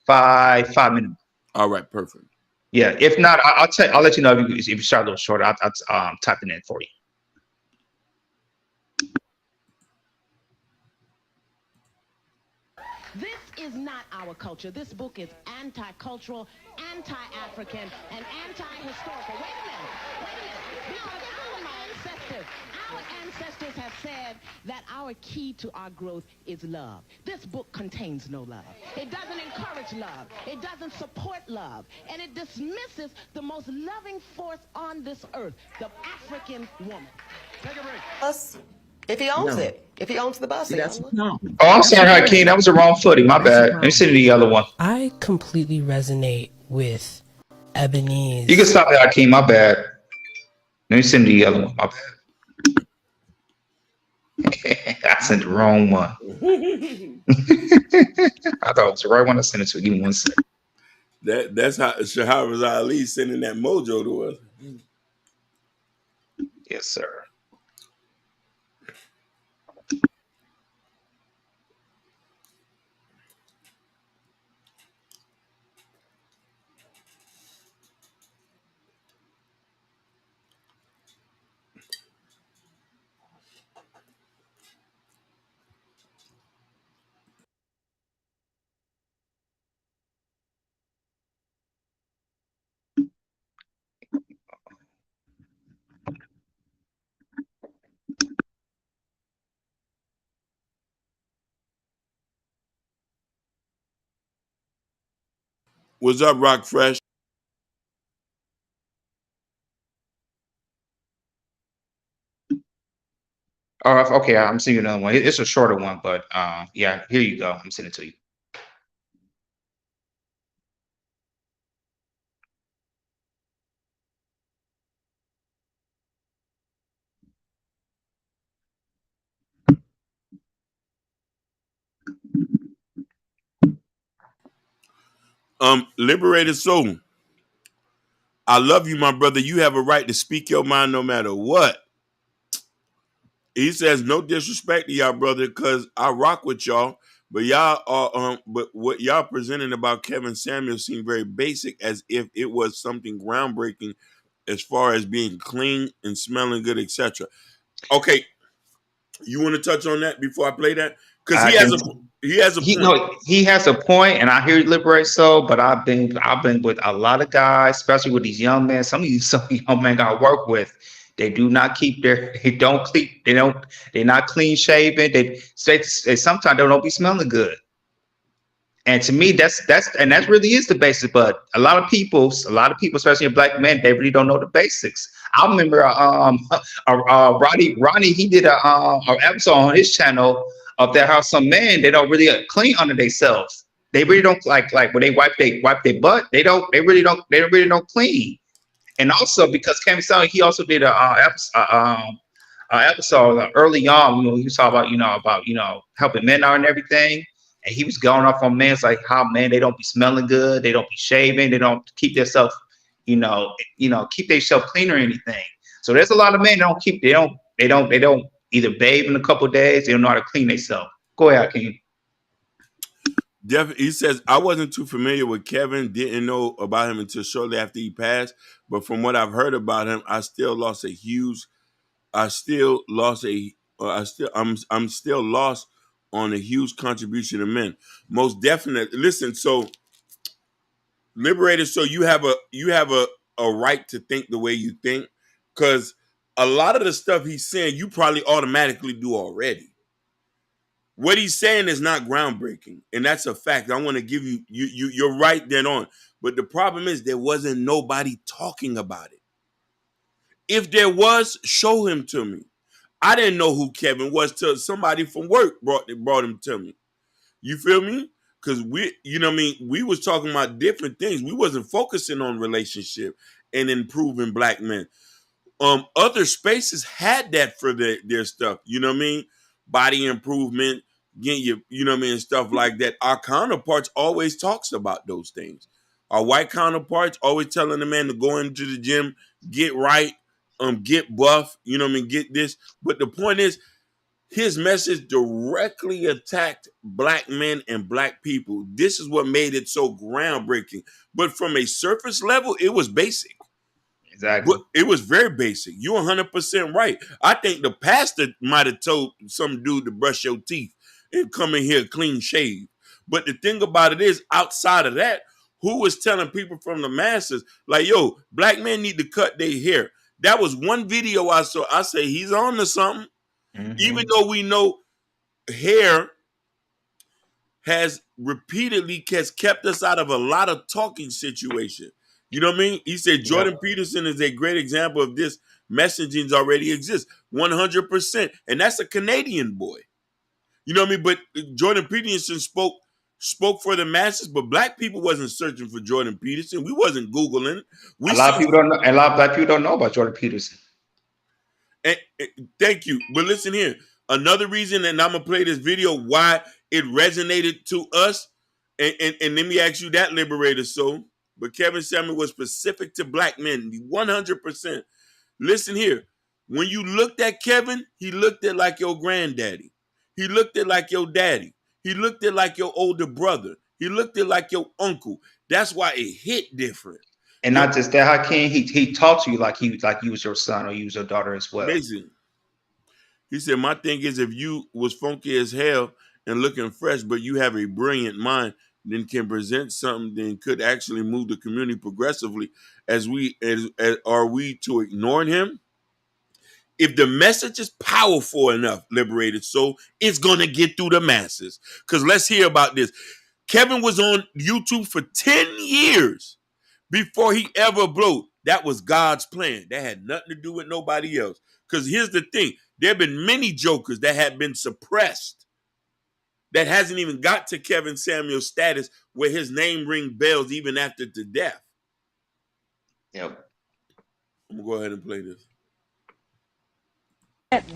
5 minutes. All right, perfect. Yeah, if not, I'll let you know if you start a little shorter. I'll type it in for you. This is not our culture. This book is anti-cultural, anti-African, and anti-historical. Wait a minute. Because our ancestors have said that our key to our growth is love. This book contains no love. It doesn't encourage love. It doesn't support love. And it dismisses the most loving force on this earth, the African woman. Take a break. If he owns it. If he owns the bus. See, that's no. Oh, I'm sorry, Hakeem. That was the wrong footing. My bad. Let me send you the other one. I completely resonate with Ebony's. You can stop it, Hakeem. My bad. Let me send you the other one. My bad. I sent the wrong one. I thought it was the right one. I sent it to you. Give me 1 second. That's how Shahrazad Ali sending that mojo to us. Yes, sir. What's up, Rock Fresh? Oh, okay. I'm sending you another one. It's a shorter one, but yeah. Here you go. I'm sending it to you. Liberated Soul. I love you, my brother. You have a right to speak your mind no matter what. He says no disrespect to y'all, brother, because I rock with y'all. But y'all are but what y'all presenting about Kevin Samuels seemed very basic, as if it was something groundbreaking as far as being clean and smelling good, etc. Okay, you want to touch on that before I play that? Because he has a point. He has a point, and I hear you, Liberate Soul. But I've been with a lot of guys, especially with these young men. Some young men I work with, they do not keep they're not clean shaven. They sometimes they don't be smelling good. And to me, that really is the basic. But a lot of people, especially black men, they really don't know the basics. I remember Ronnie, he did an episode on his channel of that how some men, they don't really clean under themselves. They really don't like when they wipe their butt. They really don't clean. And also because Kevin Samuels, he also did episode early on, he was talking about, helping men out and everything. And he was going off on men's like how men, they don't be smelling good, they don't be shaving, they don't keep themselves, keep themselves clean or anything. So there's a lot of men they don't either bathe in a couple of days, they don't know how to clean themselves. Go ahead, King. He says, I wasn't too familiar with Kevin, didn't know about him until shortly after he passed. But from what I've heard about him, I still lost a huge, I still lost a, I'm still lost on a huge contribution to men. Most definitely. Listen, so Liberated, so you have a right to think the way you think, because a lot of the stuff he's saying, you probably automatically do already. What he's saying is not groundbreaking, and that's a fact. I want to give you're right then on. But the problem is there wasn't nobody talking about it. If there was, show him to me. I didn't know who Kevin was till somebody from work brought him to me. You feel me? Because we was talking about different things. We wasn't focusing on relationship and improving black men. Other spaces had that for their stuff, body improvement, getting and stuff like that. Our counterparts always talks about those things. Our white counterparts always telling the man to go into the gym, get right, get buff, get this. But the point is, his message directly attacked black men and black people. This is what made it so groundbreaking. But from a surface level, it was basic. Exactly. But it was very basic. You're 100% right. I think the pastor might have told some dude to brush your teeth and come in here clean shaved. But the thing about it is, outside of that, who was telling people from the masses, like, yo, black men need to cut their hair? That was one video I saw. I say, he's on to something. Even though we know hair has kept us out of a lot of talking situations. You know what I mean? He said Jordan Peterson is a great example of this. Messaging already exists 100%. And that's a Canadian boy. You know what I mean? But Jordan Peterson spoke for the masses, but black people wasn't searching for Jordan Peterson. We wasn't Googling. A lot of people don't know. A lot of black people don't know about Jordan Peterson. And thank you. But listen here. Another reason, and I'm going to play this video, why it resonated to us. And let me ask you that, Liberator. So, but Kevin Samuels was specific to black men, 100%. Listen here. When you looked at Kevin, he looked at like your granddaddy. He looked at like your daddy. He looked at like your older brother. He looked at like your uncle. That's why it hit different. And not just that, Hakeem, he talked to you like you was your son or you was your daughter as well. Amazing. He said, my thing is, if you was funky as hell and looking fresh, but you have a brilliant mind, then can present something, then could actually move the community progressively. As are we to ignore him? If the message is powerful enough, Liberated Soul, it's gonna get through the masses. Because let's hear about this. Kevin was on YouTube for 10 years before he ever blew. That was God's plan. That had nothing to do with nobody else. Because here's the thing. There have been many jokers that have been suppressed that hasn't even got to Kevin Samuels' status where his name ring bells even after the death. Yep. I'm going to go ahead and play this.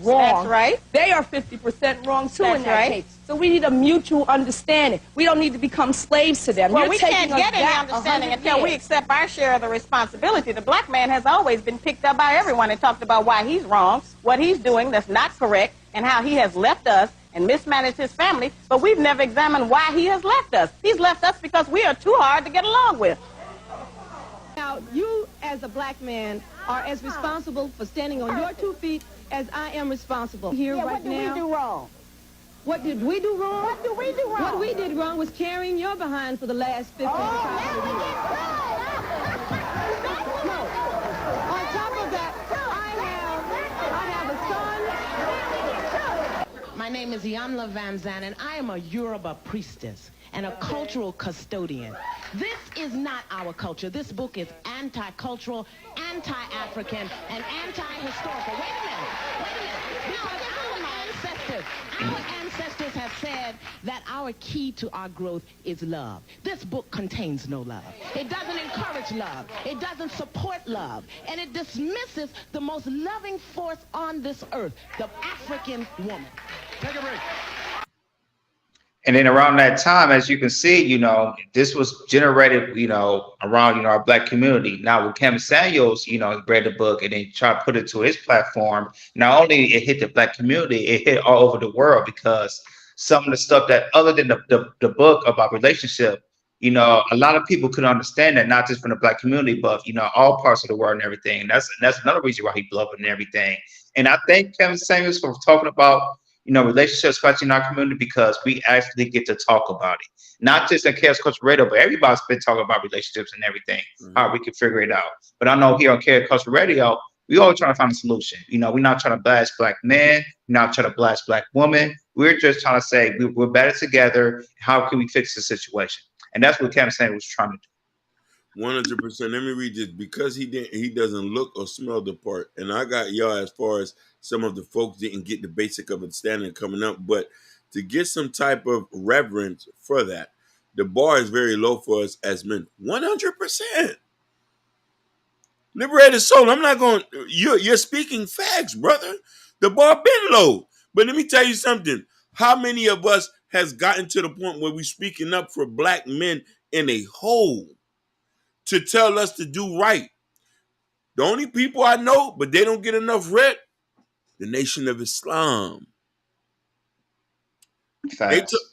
Wrong. That's right. They are 50% wrong too That's in that right. case. So we need a mutual understanding. We don't need to become slaves to them. Well, You're we taking can't us get any back understanding 100 until we years. accept our share of the responsibility. The black man has always been picked up by everyone and talked about why he's wrong, what he's doing that's not correct, and how he has left us and mismanaged his family, but we've never examined why he has left us. He's left us because we are too hard to get along with. Now, you as a black man are as responsible for standing on your 2 feet as I am responsible here right now. What did we do wrong? What did we do wrong? What did we do wrong? What we did wrong was carrying your behind for the last 15 years. On top of that, I have a son. My name is Yanla Van Zandt, and I am a Yoruba priestess and a cultural custodian. This is not our culture. This book is anti-cultural, anti-African, and anti-historical. Wait a minute. Now, this is my ancestors. insensitive. Our ancestors have said that our key to our growth is love. This book contains no love. It doesn't encourage love. It doesn't support love. And it dismisses the most loving force on this earth, the African woman. Take a break. And then around that time, as you can see, this was generated, around, our black community. Now with Kevin Samuels, he read the book and then tried to put it to his platform. Not only it hit the black community, it hit all over the world because some of the stuff that other than the book about relationship, a lot of people could understand that, not just from the black community, but all parts of the world and everything. And that's another reason why he blew up and everything. And I thank Kevin Samuels for talking about relationships, especially in our community, because we actually get to talk about it. Not just at Chaos Culture Radio, but everybody's been talking about relationships and everything, how we can figure it out. But I know here on Chaos Culture Radio, we always trying to find a solution. We're not trying to blast black men, we're not trying to blast black women. We're just trying to say we're better together. How can we fix the situation? And that's what Kevin Samuels was trying to do. 100%. Let me read this. Because he doesn't look or smell the part. And I got y'all as far as some of the folks didn't get the basic of understanding coming up. But to get some type of reverence for that, the bar is very low for us as men. 100%. Liberated soul. I'm not going. You're speaking facts, brother. The bar been low. But let me tell you something. How many of us has gotten to the point where we speaking up for black men in a whole to tell us to do right? The only people I know, but they don't get enough rep, the Nation of Islam.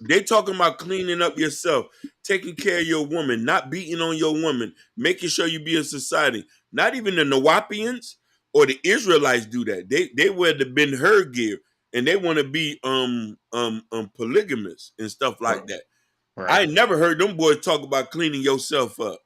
They talking about cleaning up yourself, taking care of your woman, not beating on your woman, making sure you be in society. Not even the Nawapians or the Israelites do that. They wear the Ben Hur gear and they want to be polygamous and stuff like that. Right. I ain't never heard them boys talk about cleaning yourself up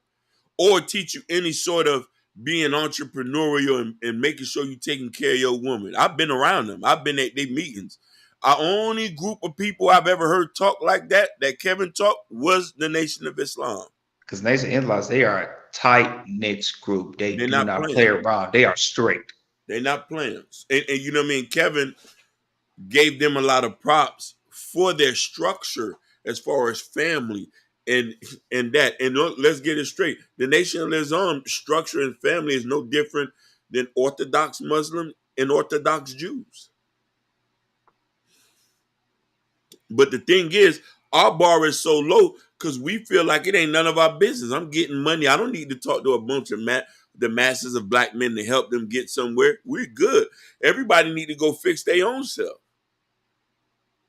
or teach you any sort of being entrepreneurial and making sure you're taking care of your woman. I've been around them. I've been at their meetings. Our only group of people I've ever heard talk like that Kevin talked, was the Nation of Islam. Because Nation of Islam, they are a tight-knit group. They're do not play around. They are strict. They're not playing. And you know what I mean? Kevin gave them a lot of props for their structure as far as family and that. And let's get it straight. The Nation of Islam structure and family is no different than Orthodox Muslim and Orthodox Jews. But the thing is, our bar is so low because we feel like it ain't none of our business. I'm getting money. I don't need to talk to a bunch of the masses of black men to help them get somewhere. We're good. Everybody need to go fix their own self.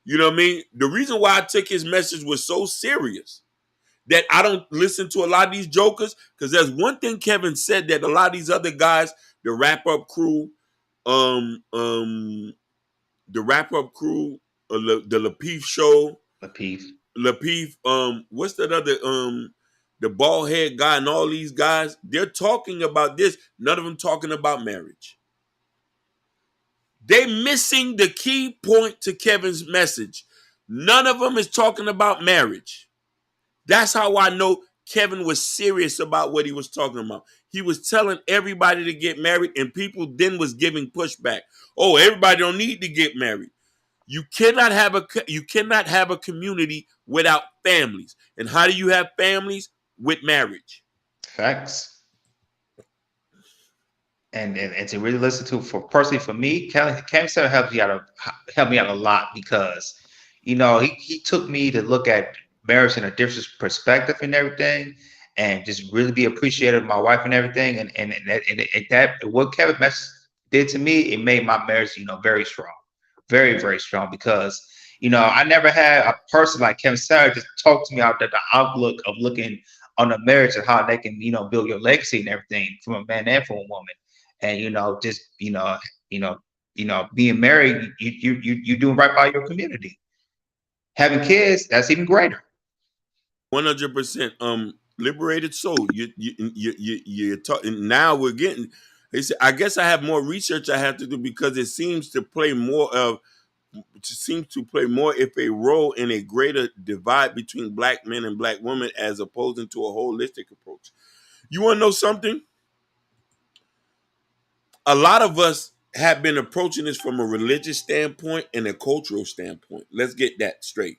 You know what I mean? The reason why I took his message was so serious that I don't listen to a lot of these jokers, because there's one thing Kevin said that a lot of these other guys, the wrap-up crew, the wrap-up crew, the Lapeef show. Lapeef, what's that other, the bald head guy and all these guys, they're talking about this. None of them talking about marriage. They missing the key point to Kevin's message. None of them is talking about marriage. That's how I know Kevin was serious about what he was talking about. He was telling everybody to get married, and people then was giving pushback. Oh, everybody don't need to get married. You cannot have a community without families. And how do you have families? With marriage. Facts. And to really listen to, for me, Kevin Samuels helped me out a lot because, he took me to look at marriage in a different perspective and everything, and just really be appreciative of my wife and everything. And that what Kevin did to me, it made my marriage, very strong. Very, very strong, because I never had a person like Kevin Samuels just talk to me out there the outlook of looking on a marriage and how they can build your legacy and everything from a man and from a woman, and just being married, you doing right by your community. Having kids, that's even greater. 100%. Liberated soul. You're talking now. We're getting. I guess I have more research I have to do because it seems to play more if a role in a greater divide between black men and black women as opposed to a holistic approach. You want to know something? A lot of us have been approaching this from a religious standpoint and a cultural standpoint. Let's get that straight.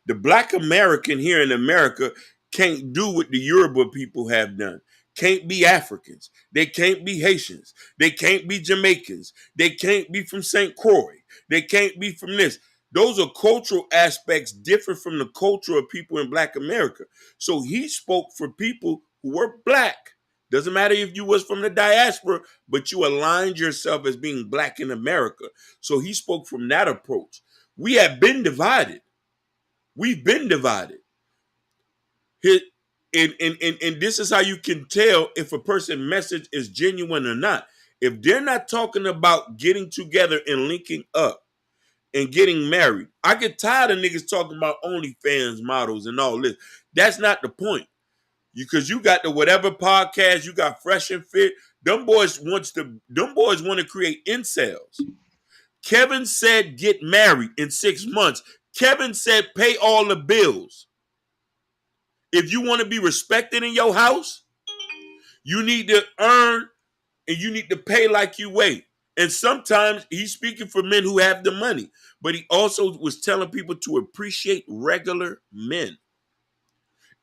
The black American here in America can't do what the Yoruba people have done. Can't be Africans. They can't be Haitians. They can't be Jamaicans. They can't be from St. Croix. They can't be from this. Those are cultural aspects different from the culture of people in black America. So he spoke for people who were black. Doesn't matter if you was from the diaspora, but you aligned yourself as being black in America. So he spoke from that approach. We have been divided. We've been divided. And this is how you can tell if a person's message is genuine or not. If they're not talking about getting together and linking up and getting married, I get tired of niggas talking about OnlyFans models and all this. That's not the point. Because you got the whatever podcast, you got Fresh and Fit. Them boys want to create incels. Kevin said get married in 6 months. Kevin said pay all the bills. If you want to be respected in your house, you need to earn and you need to pay like you weigh. And sometimes he's speaking for men who have the money, but he also was telling people to appreciate regular men.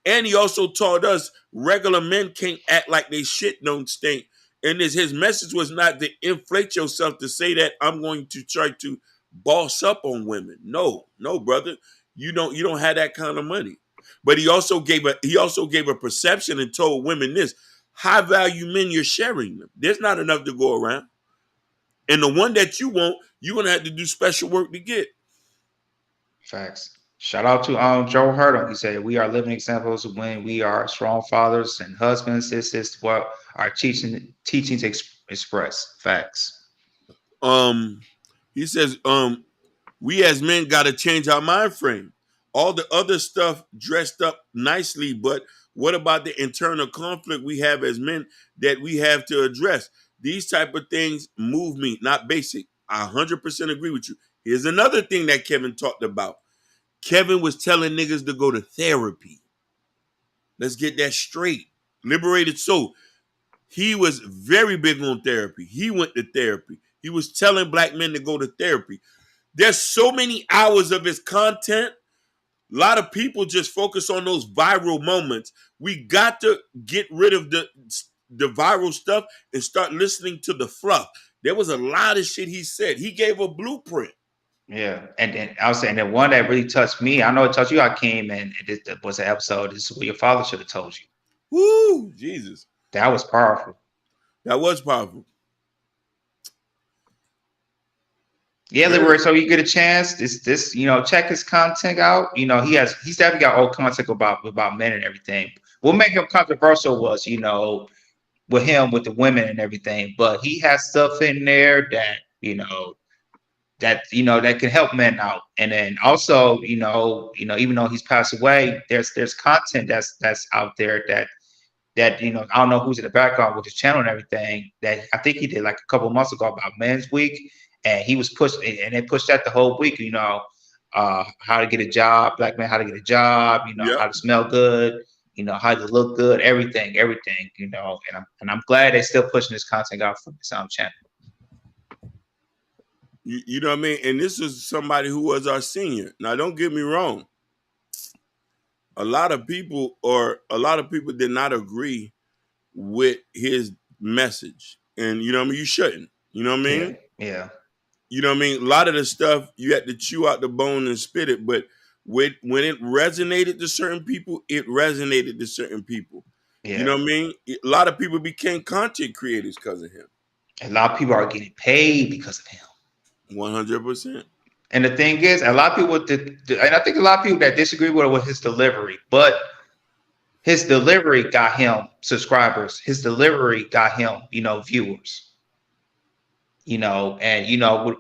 And he also taught us regular men can't act like they shit don't stink. And his message was not to inflate yourself to say that I'm going to try to boss up on women. No, brother. You don't have that kind of money. But he also gave a perception and told women this: high value men, you're sharing them. There's not enough to go around. And the one that you want, you're gonna have to do special work to get. Facts. Shout out to Joe Hurdle. He said, "We are living examples of when we are strong fathers and husbands. This is what our teachings express." Facts. He says, we as men got to change our mind frame. All the other stuff dressed up nicely, but what about the internal conflict we have as men that we have to address? These type of things move me, not basic. I 100% agree with you. Here's another thing that Kevin talked about. Kevin was telling niggas to go to therapy. Let's get that straight. Liberated soul. He was very big on therapy. He went to therapy. He was telling black men to go to therapy. There's so many hours of his content. A lot of people just focus on those viral moments. We got to get rid of the viral stuff and start listening to the fluff. There was a lot of shit he said. He gave a blueprint. Yeah, and I was saying the one that really touched me. I know it touched you, Hakeem, and this was an episode. This is what your father should have told you. Woo, Jesus, that was powerful. That was powerful. Yeah, Liberator. So you get a chance. This check his content out. He's definitely got old content about men and everything. What made him controversial was with him with the women and everything, but he has stuff in there that that can help men out. And then also even though he's passed away, there's content that's out there that I don't know who's in the background with his channel and everything, that I think he did like a couple of months ago about Men's Week, and he was pushed, and they pushed that the whole week. How to get a job, black men, how to get a job. Yep. How to smell good. How to look good. Everything. And I'm glad they're still pushing this content out from the Sound channel. You know what I mean? And this is somebody who was our senior. Now, don't get me wrong. A lot of people did not agree with his message. And you know what I mean? You shouldn't. You know what I mean? Yeah. You know what I mean? A lot of the stuff you had to chew out the bone and spit it, but when it resonated to certain people, it resonated to certain people. Yeah. You know what I mean? A lot of people became content creators because of him. A lot of people are getting paid because of him. 100%. And the thing is, a lot of people, and I think a lot of people that disagree with his delivery, but his delivery got him subscribers. His delivery got him, viewers. And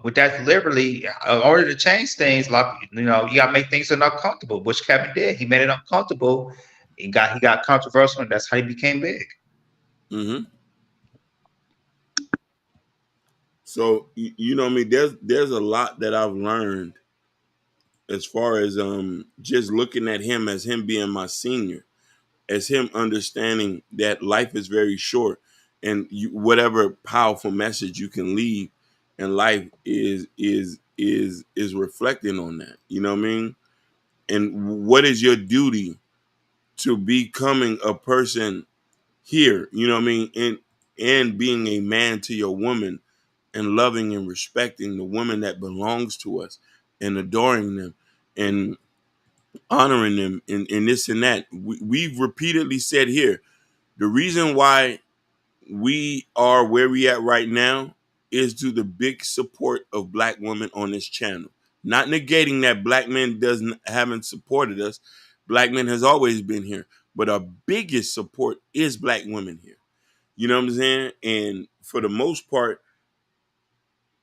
with that delivery, in order to change things, like you got to make things uncomfortable, which Kevin did. He made it uncomfortable. He got controversial, and that's how he became big. Mm-hmm. So you know what I mean? There's a lot that I've learned as far as just looking at him as him being my senior, as him understanding that life is very short, and whatever powerful message you can leave and life is reflecting on that. You know what I mean? And what is your duty to becoming a person here? You know what I mean? And being a man to your woman and loving and respecting the woman that belongs to us and adoring them and honoring them and this and that. We've repeatedly said here the reason why we are where we at right now is due to the big support of black women on this channel. Not negating that black men haven't supported us. Black men has always been here, but our biggest support is black women here. You know what I'm saying? And for the most part,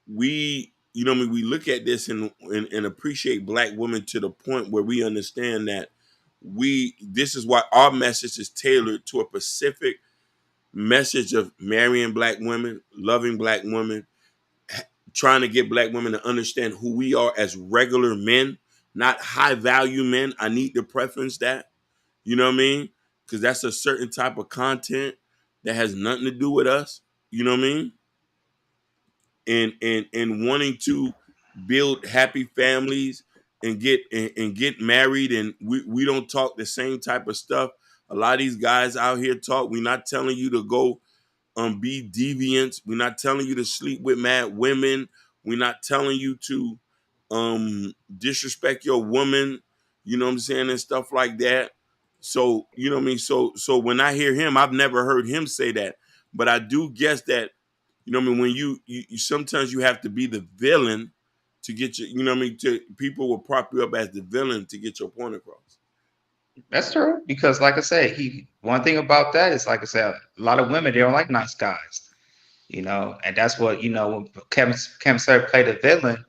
we, you know what I mean, we look at this and appreciate black women to the point where we understand that this is why our message is tailored to a specific message of marrying black women, loving black women, trying to get black women to understand who we are as regular men, not high value men. I need to preference that. You know what I mean? Because that's a certain type of content that has nothing to do with us. You know what I mean? And wanting to build happy families and get married, and we don't talk the same type of stuff a lot of these guys out here talk. We're not telling you to go be deviant. We're not telling you to sleep with mad women. We're not telling you to disrespect your woman, you know what I'm saying, and stuff like that. So, you know what I mean? So when I hear him, I've never heard him say that. But I do guess that, you know what I mean, when you sometimes you have to be the villain to get your, you know what I mean, people will prop you up as the villain to get your point across. That's true. Because like I said, he one thing about that is like I said, a lot of women they don't like nice guys. And that's what, when Kevin Samuels played the villain,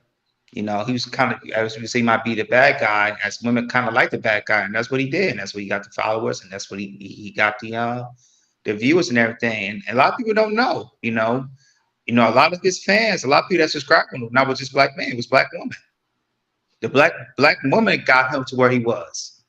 he was kind of, as you say, he might be the bad guy, as women kind of like the bad guy, and that's what he did, and that's what he got the followers, and that's what he got the viewers and everything. And a lot of people don't know, a lot of his fans, a lot of people that subscribe to him, not was just black men, it was black women. The black woman got him to where he was.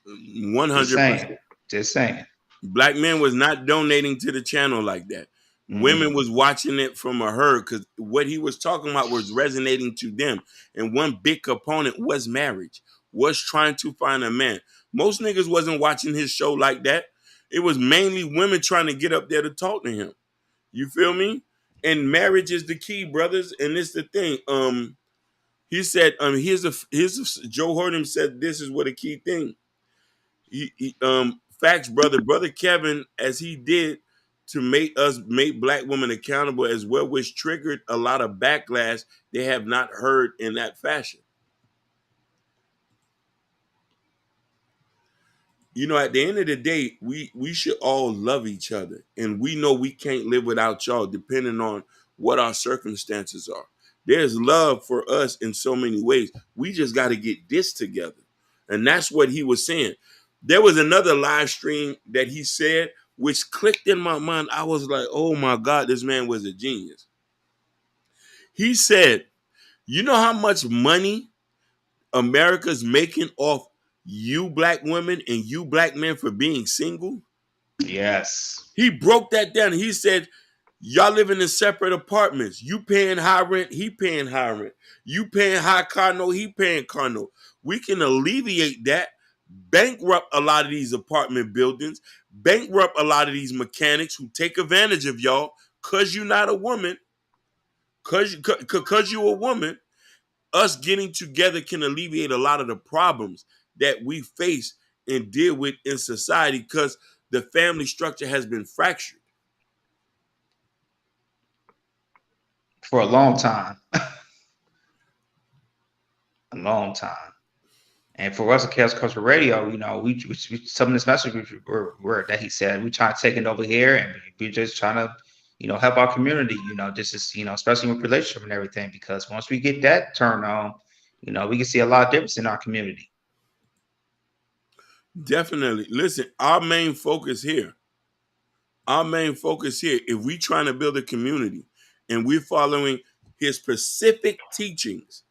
100%. Just saying. Black men was not donating to the channel like that. Women was watching it from a herd because what he was talking about was resonating to them. And one big component was marriage, was trying to find a man. Most niggas wasn't watching his show like that. It was mainly women trying to get up there to talk to him. You feel me? And marriage is the key, brothers. And it's the thing. He said, here's Joe Hordham said this is what a key thing. Facts, brother Kevin, as he did to make black women accountable as well, which triggered a lot of backlash they have not heard in that fashion. At the end of the day, we should all love each other, and we know we can't live without y'all, depending on what our circumstances are. There's love for us in so many ways. We just got to get this together, and that's what he was saying. There was another live stream that he said, which clicked in my mind. I was like, oh my God, this man was a genius. He said, you know how much money America's making off you black women and you black men for being single? Yes. He broke that down. He said, y'all living in separate apartments. You paying high rent, he paying high rent. You paying high car note, he paying car note. We can alleviate that, bankrupt a lot of these apartment buildings, bankrupt a lot of these mechanics who take advantage of y'all because you're not a woman, because you're a woman. Us getting together can alleviate a lot of the problems that we face and deal with in society because the family structure has been fractured. For a long time. A long time. And for us at Chaos Culture Radio, we some of this message were that he said, we trying to take it over here and we're just trying to, help our community, this is, especially with relationship and everything, because once we get that turned on, we can see a lot of difference in our community. Definitely. Listen, our main focus here, if we trying to build a community and we're following his specific teachings,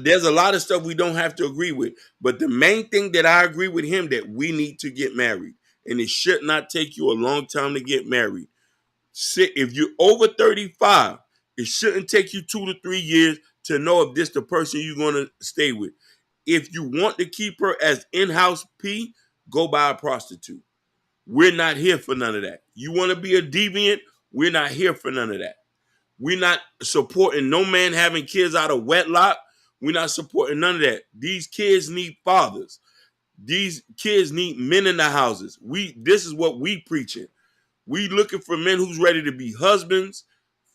there's a lot of stuff we don't have to agree with. But the main thing that I agree with him, that we need to get married. And it should not take you a long time to get married. If you're over 35, It shouldn't take you 2 to 3 years to know if this the person you're going to stay with. If you want to keep her as in-house P, go buy a prostitute. We're not here for none of that. You want to be a deviant? We're not here for none of that. We're not supporting no man having kids out of wedlock. We're not supporting none of that. These kids need fathers. These kids need men in the houses. This is what we preaching. We looking for men who's ready to be husbands,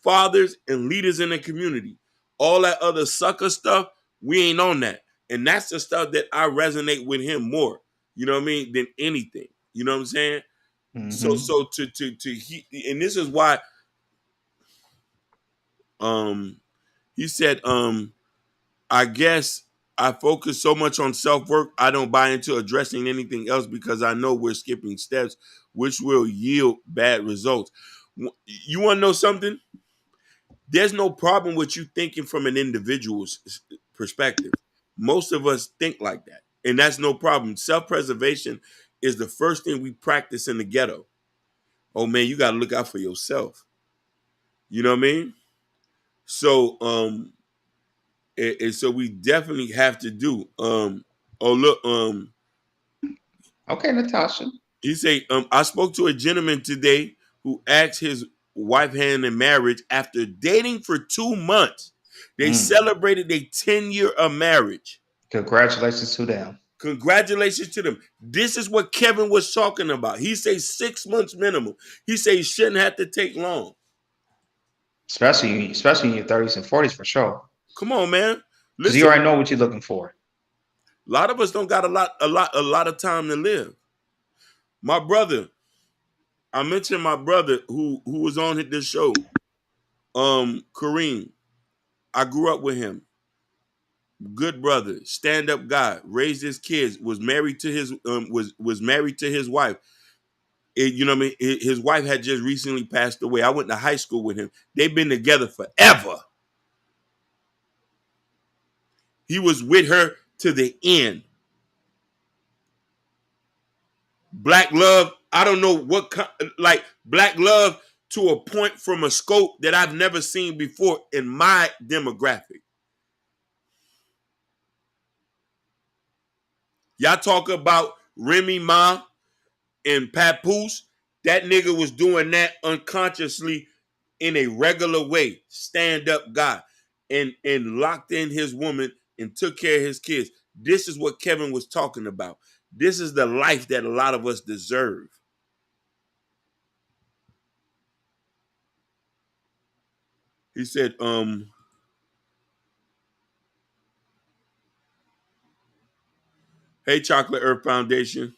fathers, and leaders in the community. All that other sucker stuff, we ain't on that. And that's the stuff that I resonate with him more, you know what I mean, than anything. You know what I'm saying? So and this is why he said, I guess I focus so much on self-work, I don't buy into addressing anything else because I know we're skipping steps, which will yield bad results. You want to know something? There's no problem with you thinking from an individual's perspective. Most of us think like that, and that's no problem. Self-preservation is the first thing we practice in the ghetto. Oh man, you got to look out for yourself. You know what I mean? So, and so we definitely have to do. Oh look, Okay, Natasha. he say, I spoke to a gentleman today who asked his wife hand in marriage after dating for 2 months. They celebrated their 10-year of marriage. Congratulations to them. Congratulations to them. This is what Kevin was talking about. He say 6 months minimum. He say it shouldn't have to take long. Especially in your 30s and 40s for sure. Come on, man. Because you already know what you're looking for. A lot of us don't got a lot of time to live. My brother, I mentioned my brother who was on this show, Kareem. I grew up with him. Good brother, stand-up guy, raised his kids, was married to his was married to his wife. You know what I mean? His wife had just recently passed away. I went to high school with him. They've been together forever. He was with her to the end. Black love, I don't know what like black love to a point from a scope that I've never seen before in my demographic. Y'all talk about Remy Ma and Papoose. That nigga was doing that unconsciously in a regular way. Stand up guy. And locked in his woman and took care of his kids. This is what Kevin was talking about. This is the life that a lot of us deserve. He said, hey, Chocolate Earth Foundation.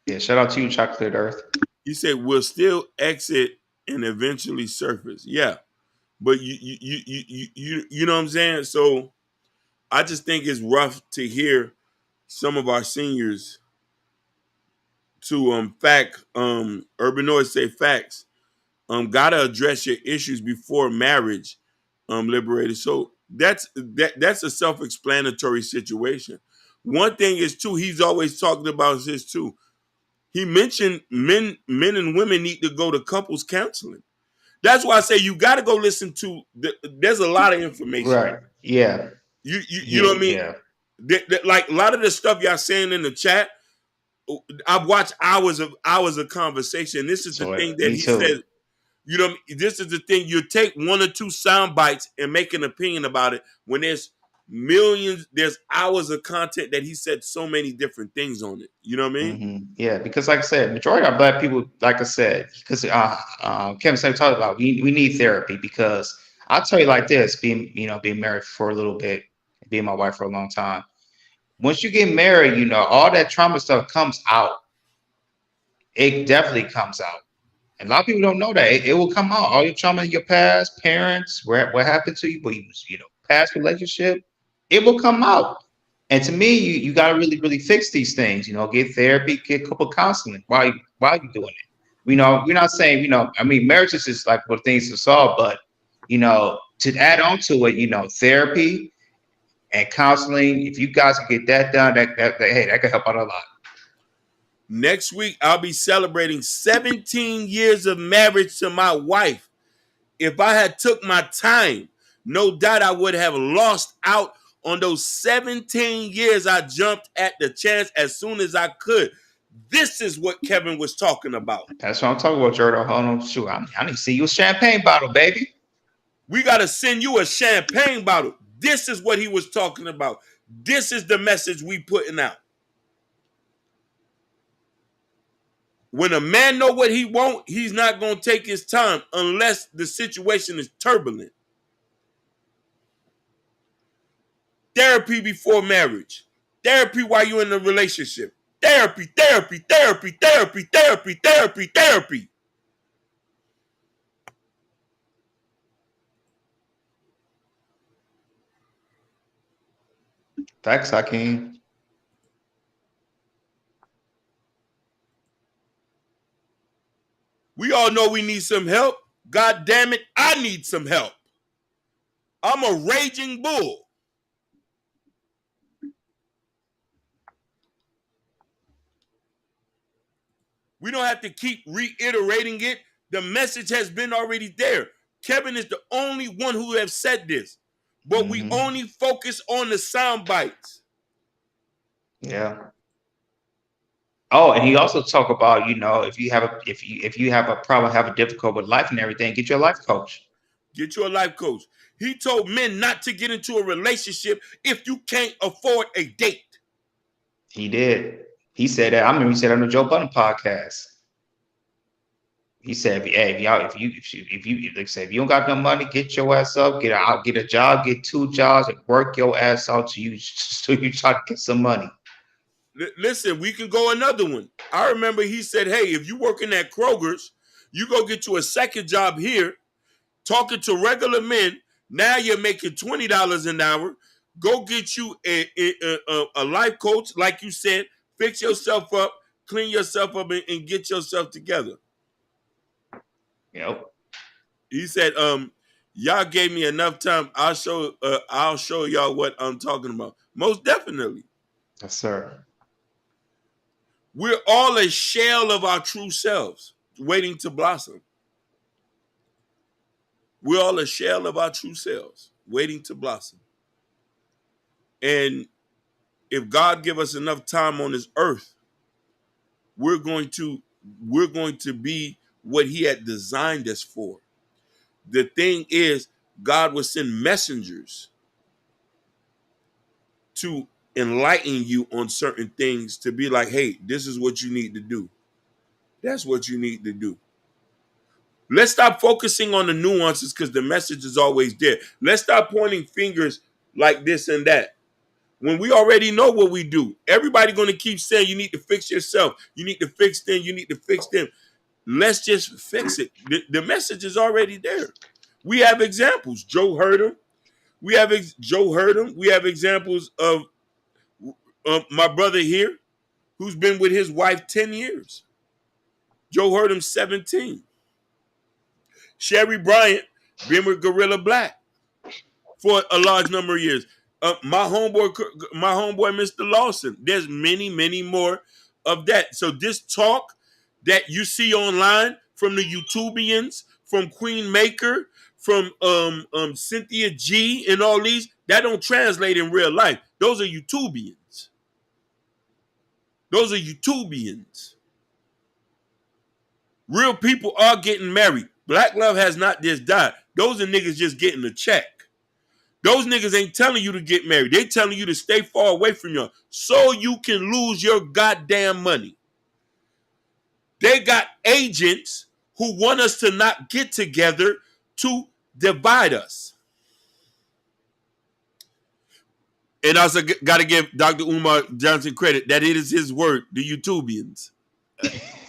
Yeah, shout out to you, Chocolate Earth. He said, we'll still exit and eventually surface. Yeah. But you know what I'm saying? So I just think it's rough to hear some of our seniors to Urbanoids say facts. Gotta address your issues before marriage, liberated. So that's a self-explanatory situation. One thing is too, he's always talking about his too. He mentioned men and women need to go to couples counseling. That's why I say you got to go listen to. There's a lot of information. Right. Yeah. You know what I mean? Yeah. Like a lot of the stuff y'all saying in the chat, I've watched hours of conversation. This is the thing that he said. You know, this is the thing. You take 1 or 2 sound bites and make an opinion about it when there's millions, there's hours of content that he said so many different things on it. You know what I mean? Mm-hmm. Yeah, because like I said, majority of black people, like I said, because Kevin said talked about we need therapy because I'll tell you like this, being married for a little bit, being my wife for a long time. Once you get married, all that trauma stuff comes out. It definitely comes out. And a lot of people don't know that. It will come out. All your trauma in your past, parents, what happened to you, but past relationship, it will come out. And to me, you got to really, really fix these things. Get therapy, get couple counseling while you doing it. We're not saying, I mean, marriage is just like what things to solve, but to add on to it, therapy and counseling. If you guys can get that done, that could help out a lot. Next week, I'll be celebrating 17 years of marriage to my wife. If I had took my time, no doubt I would have lost out on those 17 years I jumped at the chance as soon as I could. This is what Kevin was talking about. That's what I'm talking about, Jordan. Hold on, shoot. I need to see you a champagne bottle, baby. We got to send you a champagne bottle. This is what he was talking about. This is the message we putting out. When a man know what he want, he's not going to take his time unless the situation is turbulent. Therapy before marriage. Therapy while you're in a relationship. Therapy, therapy, therapy, therapy, therapy, therapy, therapy. Thanks, Hakeem. We all know we need some help. God damn it, I need some help. I'm a raging bull. We don't have to keep reiterating it. The message has been already there. Kevin is the only one who have said this, but we only focus on the sound bites. Yeah. Oh, and he also talk about, if you have a problem, have a difficult with life and everything, get your life coach. Get you a life coach. He told men not to get into a relationship if you can't afford a date. He did. He said that. I remember he said on the Joe Budden podcast. He said, "Hey, if you like say if you don't got no money, get your ass up, get a job, get 2 jobs, and work your ass out till you try to get some money." Listen, we can go another one. I remember he said, "Hey, if you working at Kroger's, you go get you a second job here, talking to regular men. Now you're making $20 an hour. Go get you a life coach, like you said. Fix yourself up, clean yourself up, and get yourself together." Yep. He said, "Y'all gave me enough time. I'll show y'all what I'm talking about." Most definitely. Yes, sir. We're all a shell of our true selves, waiting to blossom. We're all a shell of our true selves, waiting to blossom. And if God give us enough time on this earth, we're going to be what he had designed us for. The thing is, God will send messengers to enlighten you on certain things, to be like, hey, this is what you need to do. That's what you need to do. Let's stop focusing on the nuances because the message is always there. Let's stop pointing fingers like this and that when we already know what we do. Everybody going to keep saying you need to fix yourself. You need to fix them. You need to fix them. Let's just fix it. The message is already there. We have examples. Joe heard him. We have examples of my brother here who's been with his wife 10 years. Joe heard him 17. Sherry Bryant been with Gorilla Black for a large number of years. My homeboy, Mr. Lawson. There's many, many more of that. So this talk that you see online from the YouTubians, from Queen Maker, from Cynthia G, and all these, that don't translate in real life. Those are YouTubians. Those are YouTubians. Real people are getting married. Black love has not just died. Those are niggas just getting a check. Those niggas ain't telling you to get married. They telling you to stay far away from you so you can lose your goddamn money. They got agents who want us to not get together to divide us. And I also got to give Dr. Umar Johnson credit that it is his word, the YouTubians.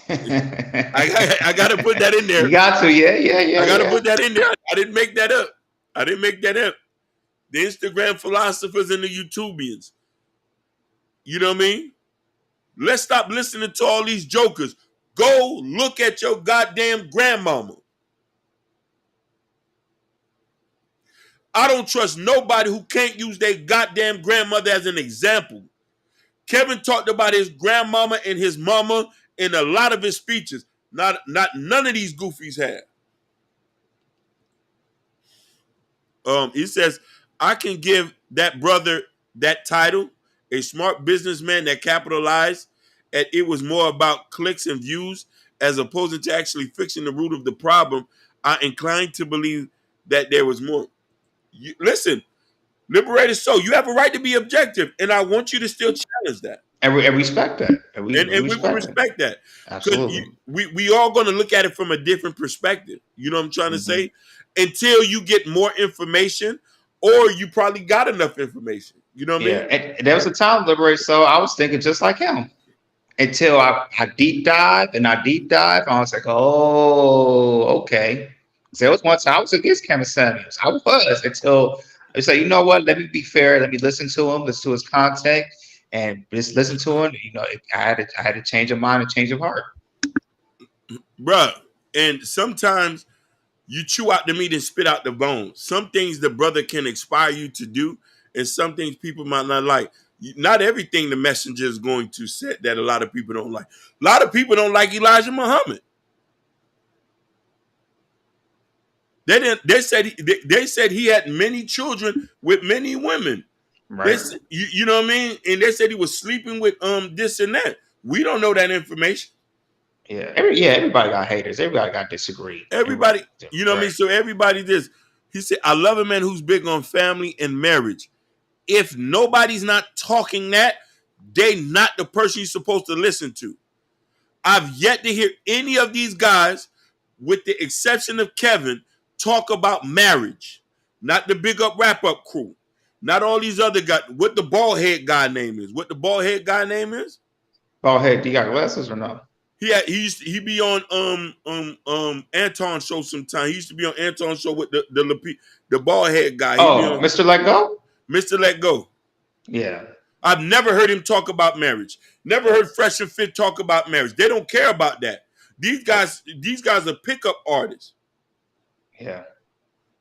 I got to put that in there. You got to, yeah. I got to put that in there. I didn't make that up. The Instagram philosophers and the YouTubians. You know what I mean? Let's stop listening to all these jokers. Go look at your goddamn grandmama. I don't trust nobody who can't use their goddamn grandmother as an example. Kevin talked about his grandmama and his mama in a lot of his speeches. None of these goofies have. He says, I can give that brother that title, a smart businessman that capitalized, and it was more about clicks and views as opposed to actually fixing the root of the problem. I inclined to believe that there was more. Listen, liberated soul, you have a right to be objective, and I want you to still challenge that. And we respect that. And we And we will respect that. respect that. Because Absolutely. we all going to look at it from a different perspective. You know what I'm trying to Mm-hmm. say? Until you get more information, or you probably got enough information. You know what I Yeah. mean? And there was a time, Liberated Soul, I was thinking just like him. Until I deep dive and I deep dive, I was like, oh, okay. So there was one time I was against Kevin Samuels. I was until I said, you know what? Let me be fair. Let me listen to him, listen to his content, and just listen to him. You know, I had to change of mind and change of heart. Bruh. And sometimes you chew out the meat and spit out the bones. Some things the brother can inspire you to do, and some things people might not like. Not everything the messenger is going to say that a lot of people don't like. A lot of people don't like Elijah Muhammad. They didn't. They said he had many children with many women. Right. You know what I mean? And they said he was sleeping with this and that. We don't know that information. Yeah. Everybody got haters. Everybody got disagree. Everybody, Everybody, you know what I right. mean? So everybody this. He said, I love a man who's big on family and marriage. If nobody's not talking that, they not the person you're supposed to listen to. I've yet to hear any of these guys, with the exception of Kevin, talk about marriage. Not the big up wrap up crew. Not all these other guys. What the bald head guy name is? What the bald head guy name is? Oh, hey, do you got glasses or no? He be on Anton show sometime. He used to be on Anton show with the bald head guy. He be Oh, on Mr. Let Go? Mr. Let Go. Yeah. I've never heard him talk about marriage. Never heard Fresh and Fit talk about marriage. They don't care about that. These guys are pickup artists. Yeah.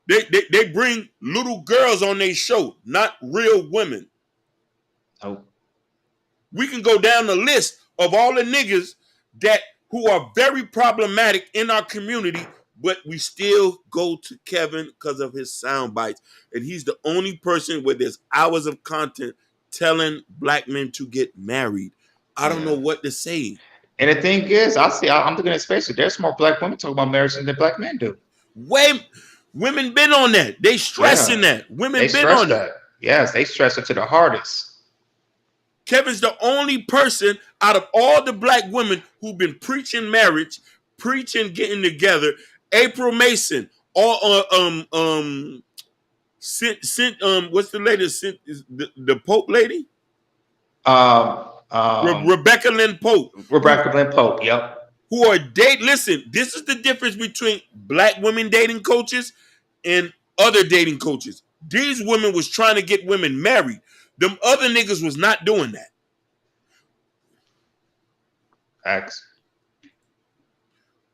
They bring little girls on their show, not real women. Oh. We can go down the list of all the niggas who are very problematic in our community, but we still go to Kevin because of his sound bites. And he's the only person where there's hours of content telling black men to get married. I don't know what to say. And the thing is, I'm looking at space. There's more black women talking about marriage than black men do. Women been on that. They stressing that. Women been on it. Yes, they stress it to the hardest. Kevin's the only person out of all the black women who've been preaching marriage, preaching getting together. April Mason, all what's the lady? The Pope lady? Rebecca Lynn Pope. Rebecca Lynn Pope, yep. Who are listen, this is the difference between black women dating coaches and other dating coaches. These women was trying to get women married. Them other niggas was not doing that. Facts.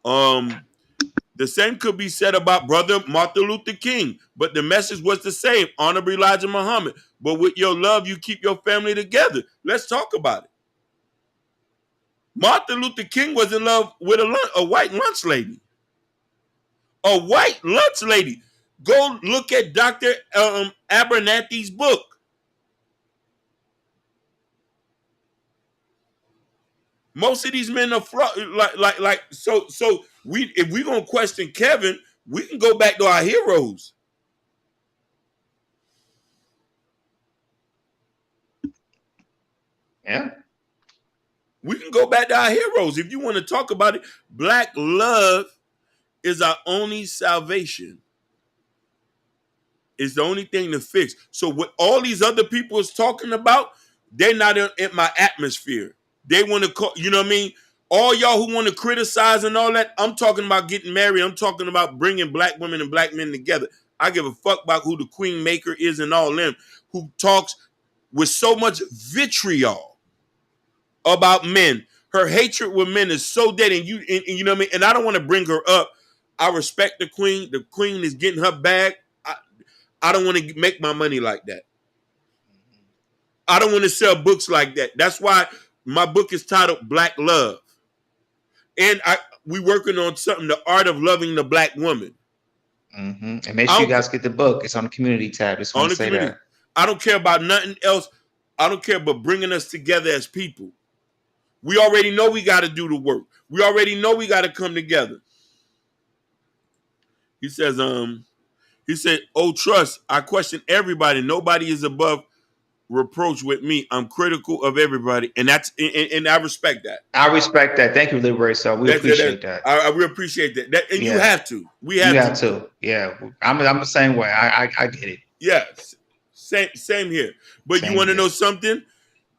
The same could be said about brother Martin Luther King, but the message was the same. Honorable Elijah Muhammad. But with your love, you keep your family together. Let's talk about it. Martin Luther King was in love with a white lunch lady. A white lunch lady. Go look at Dr. Abernathy's book. Most of these men are so. If we gonna question Kevin, we can go back to our heroes. Yeah. We can go back to our heroes. If you want to talk about it, black love is our only salvation. It's the only thing to fix. So what all these other people is talking about, they're not in my atmosphere. They want to call, you know what I mean? All y'all who want to criticize and all that, I'm talking about getting married. I'm talking about bringing black women and black men together. I give a fuck about who the queen maker is and all them, who talks with so much vitriol about men. Her hatred with men is so dead, and you know what I mean? And I don't want to bring her up. I respect the queen. The queen is getting her bag. I don't want to make my money like that. I don't want to sell books like that. That's why my book is titled Black Love. And we working on something, the art of loving the black woman. And make I sure you don't guys get the book. It's on the community tab. Just want on to the say community. that. I don't care about nothing else. I don't care about bringing us together as people. We already know we got to do the work. We already know we got to come together. He says, he said, "Oh, trust. I question everybody. Nobody is above reproach with me. I'm critical of everybody, and and I respect that. I respect that. Thank you, Liberator. So we appreciate that. I really appreciate that. And you Yeah, have to. We you have have to. to. Yeah, I'm the same way. I get it. Yeah, same here. But you Same want to know here. something?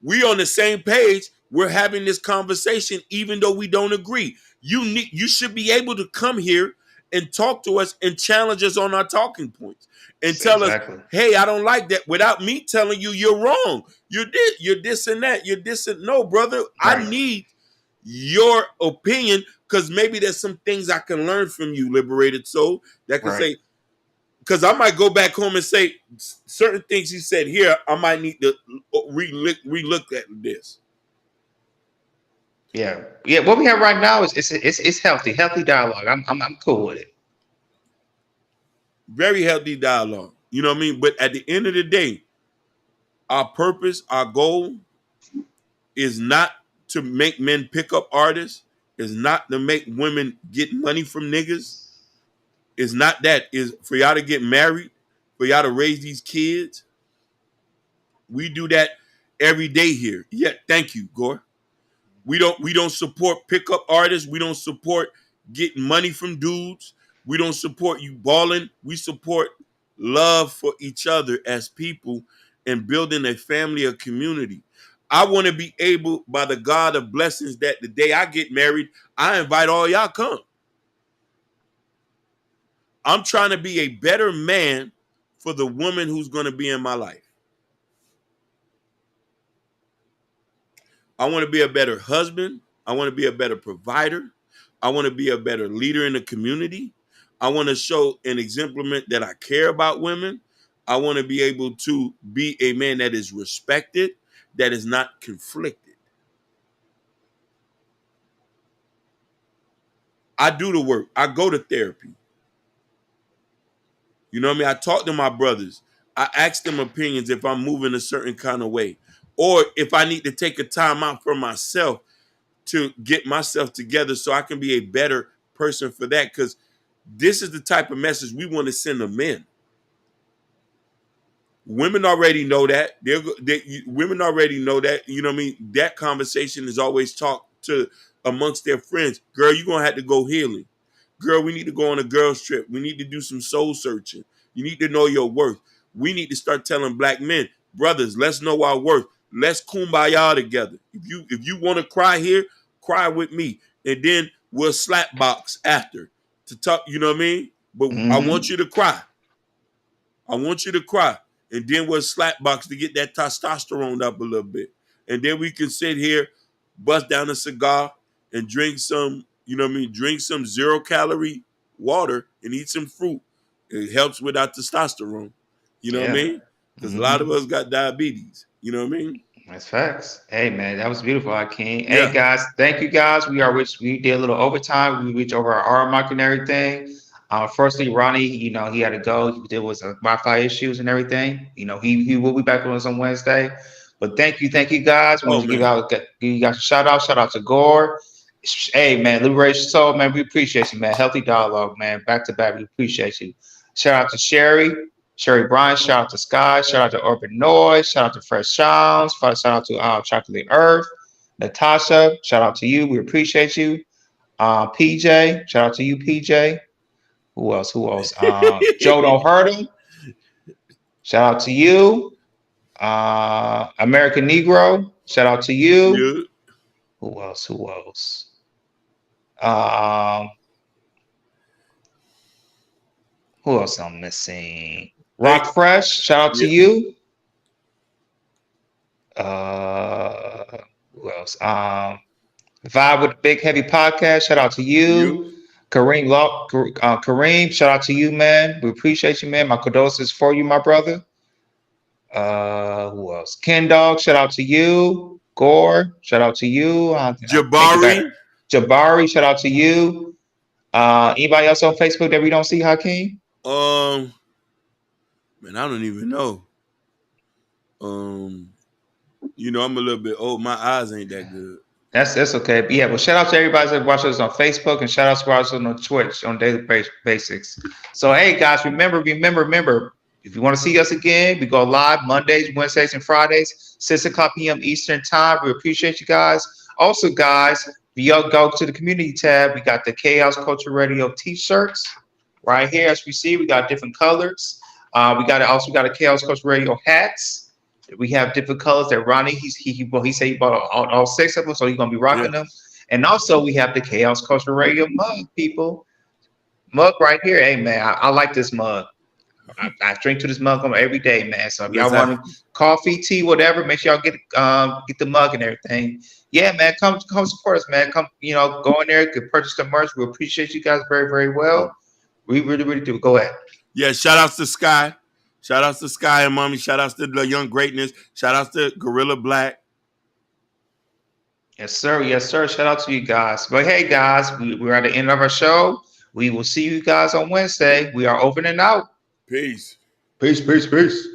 We on the same page. We're having this conversation, even though we don't agree. You should be able to come here and talk to us and challenge us on our talking points and tell us, Exactly. "Hey, I don't like that," without me telling you you're wrong. You're this and that. You're this and no, brother. I Right. need your opinion because maybe there's some things I can learn from you, liberated soul, that can Right. say, because I might go back home and say certain things he said here. I might need to relook at this. Yeah. Yeah. What we have right now is it's healthy dialogue. I'm cool with it. Very healthy dialogue. You know what I mean? But at the end of the day, our purpose, our goal is not to make men pick up artists, is not to make women get money from niggas. It's not that. Is for y'all to get married, for y'all to raise these kids. We do that every day here. Yeah, thank you, Gore. We don't support pickup artists. We don't support getting money from dudes. We don't support you balling. We support love for each other as people and building a family, a community. I want to be able, by the God of blessings, that the day I get married, I invite all y'all come. I'm trying to be a better man for the woman who's going to be in my life. I want to be a better husband. I want to be a better provider. I want to be a better leader in the community. I want to show and exemplament that I care about women. I want to be able to be a man that is respected, that is not conflicted. I do the work. I go to therapy. You know what I mean? I talk to my brothers. I ask them opinions if I'm moving a certain kind of way. Or if I need to take a time out for myself to get myself together so I can be a better person for that. Because this is the type of message we want to send to men. Women already know that. Women already know that. You know what I mean? That conversation is always talked to amongst their friends. Girl, you're going to have to go healing. Girl, we need to go on a girls trip. We need to do some soul searching. You need to know your worth. We need to start telling black men, brothers, let's know our worth. Let's kumbaya together. If you want to cry here, cry with me. And then we'll slap box after to talk, you know what I mean? But I want Mm-hmm. you to cry. I want you to cry. And then we'll slap box to get that testosterone up a little bit. And then we can sit here, bust down a cigar, and drink some, you know what I mean, drink some 0-calorie water and eat some fruit. It helps with our testosterone. You know what I Yeah. mean? Because a lot Mm-hmm. of us got diabetes. You know what I mean? That's facts. Hey man, that was beautiful, Akeem. Hey Yeah. guys, thank you guys. We did a little overtime. We reached over our hour mark and everything. Firstly, Ronnie, he had to go. There was Wi-Fi issues and everything. He will be back with us on Wednesday. But thank you guys. We want Oh, to man. give you guys a shout out. Shout out to Gore. Hey man, Liberation Soul, man. We appreciate you, man. Healthy dialogue, man. Back to back, we appreciate you. Shout out to Sherry Bryan, shout out to Sky, shout out to Urban Noise, shout out to Fresh Sounds, shout out to Chocolate Earth, Natasha, shout out to you, we appreciate you. PJ, shout out to you, PJ. Who else? Joe Don't Hurt Him, shout out to you. American Negro, shout out to you. Yeah. Who else? Um, who else I'm missing? Hey, Rock Fresh, shout out to yeah. you. Uh, who else? Vibe with the Big Heavy Podcast. Shout out to You. you. Kareem, shout out to you, man. We appreciate you, man. My condolences for you, my brother. Who else? Ken Dog, shout out to you. Gore, shout out to you. I think Jabari. Jabari, shout out to you. Anybody else on Facebook that we don't see, Hakeem? Man, I don't even know. You know, I'm a little bit old. My eyes ain't that good. That's okay. But yeah, well, shout out to everybody that watches us on Facebook and shout out to watchers on Twitch on daily basics. So hey guys, remember, if you want to see us again, we go live Mondays, Wednesdays, and Fridays, 6 o'clock p.m. Eastern time. We appreciate you guys. Also, guys, if y'all go to the community tab, we got the Chaos Culture Radio t-shirts right here. As we see, we got different colors. We got a Chaos Culture Radio hats. We have different colors that Ronnie he said he bought all 6 of them, so he's gonna be rocking them. And also we have the Chaos Culture Radio mug, people. Mug right here. Hey man, I like this mug. I drink to this mug every day, man. So if y'all want coffee, tea, whatever, make sure y'all get the mug and everything. Yeah, man, come support us, man. Come, go in there, could purchase the merch. We appreciate you guys very, very well. We really, really do. Go ahead. Yeah, shout outs to Sky. Shout outs to Sky and Mommy. Shout outs to the Young Greatness. Shout outs to Gorilla Black. Yes, sir. Yes, sir. Shout out to you guys. But hey, guys, we're at the end of our show. We will see you guys on Wednesday. We are over and out. Peace. Peace, peace, peace.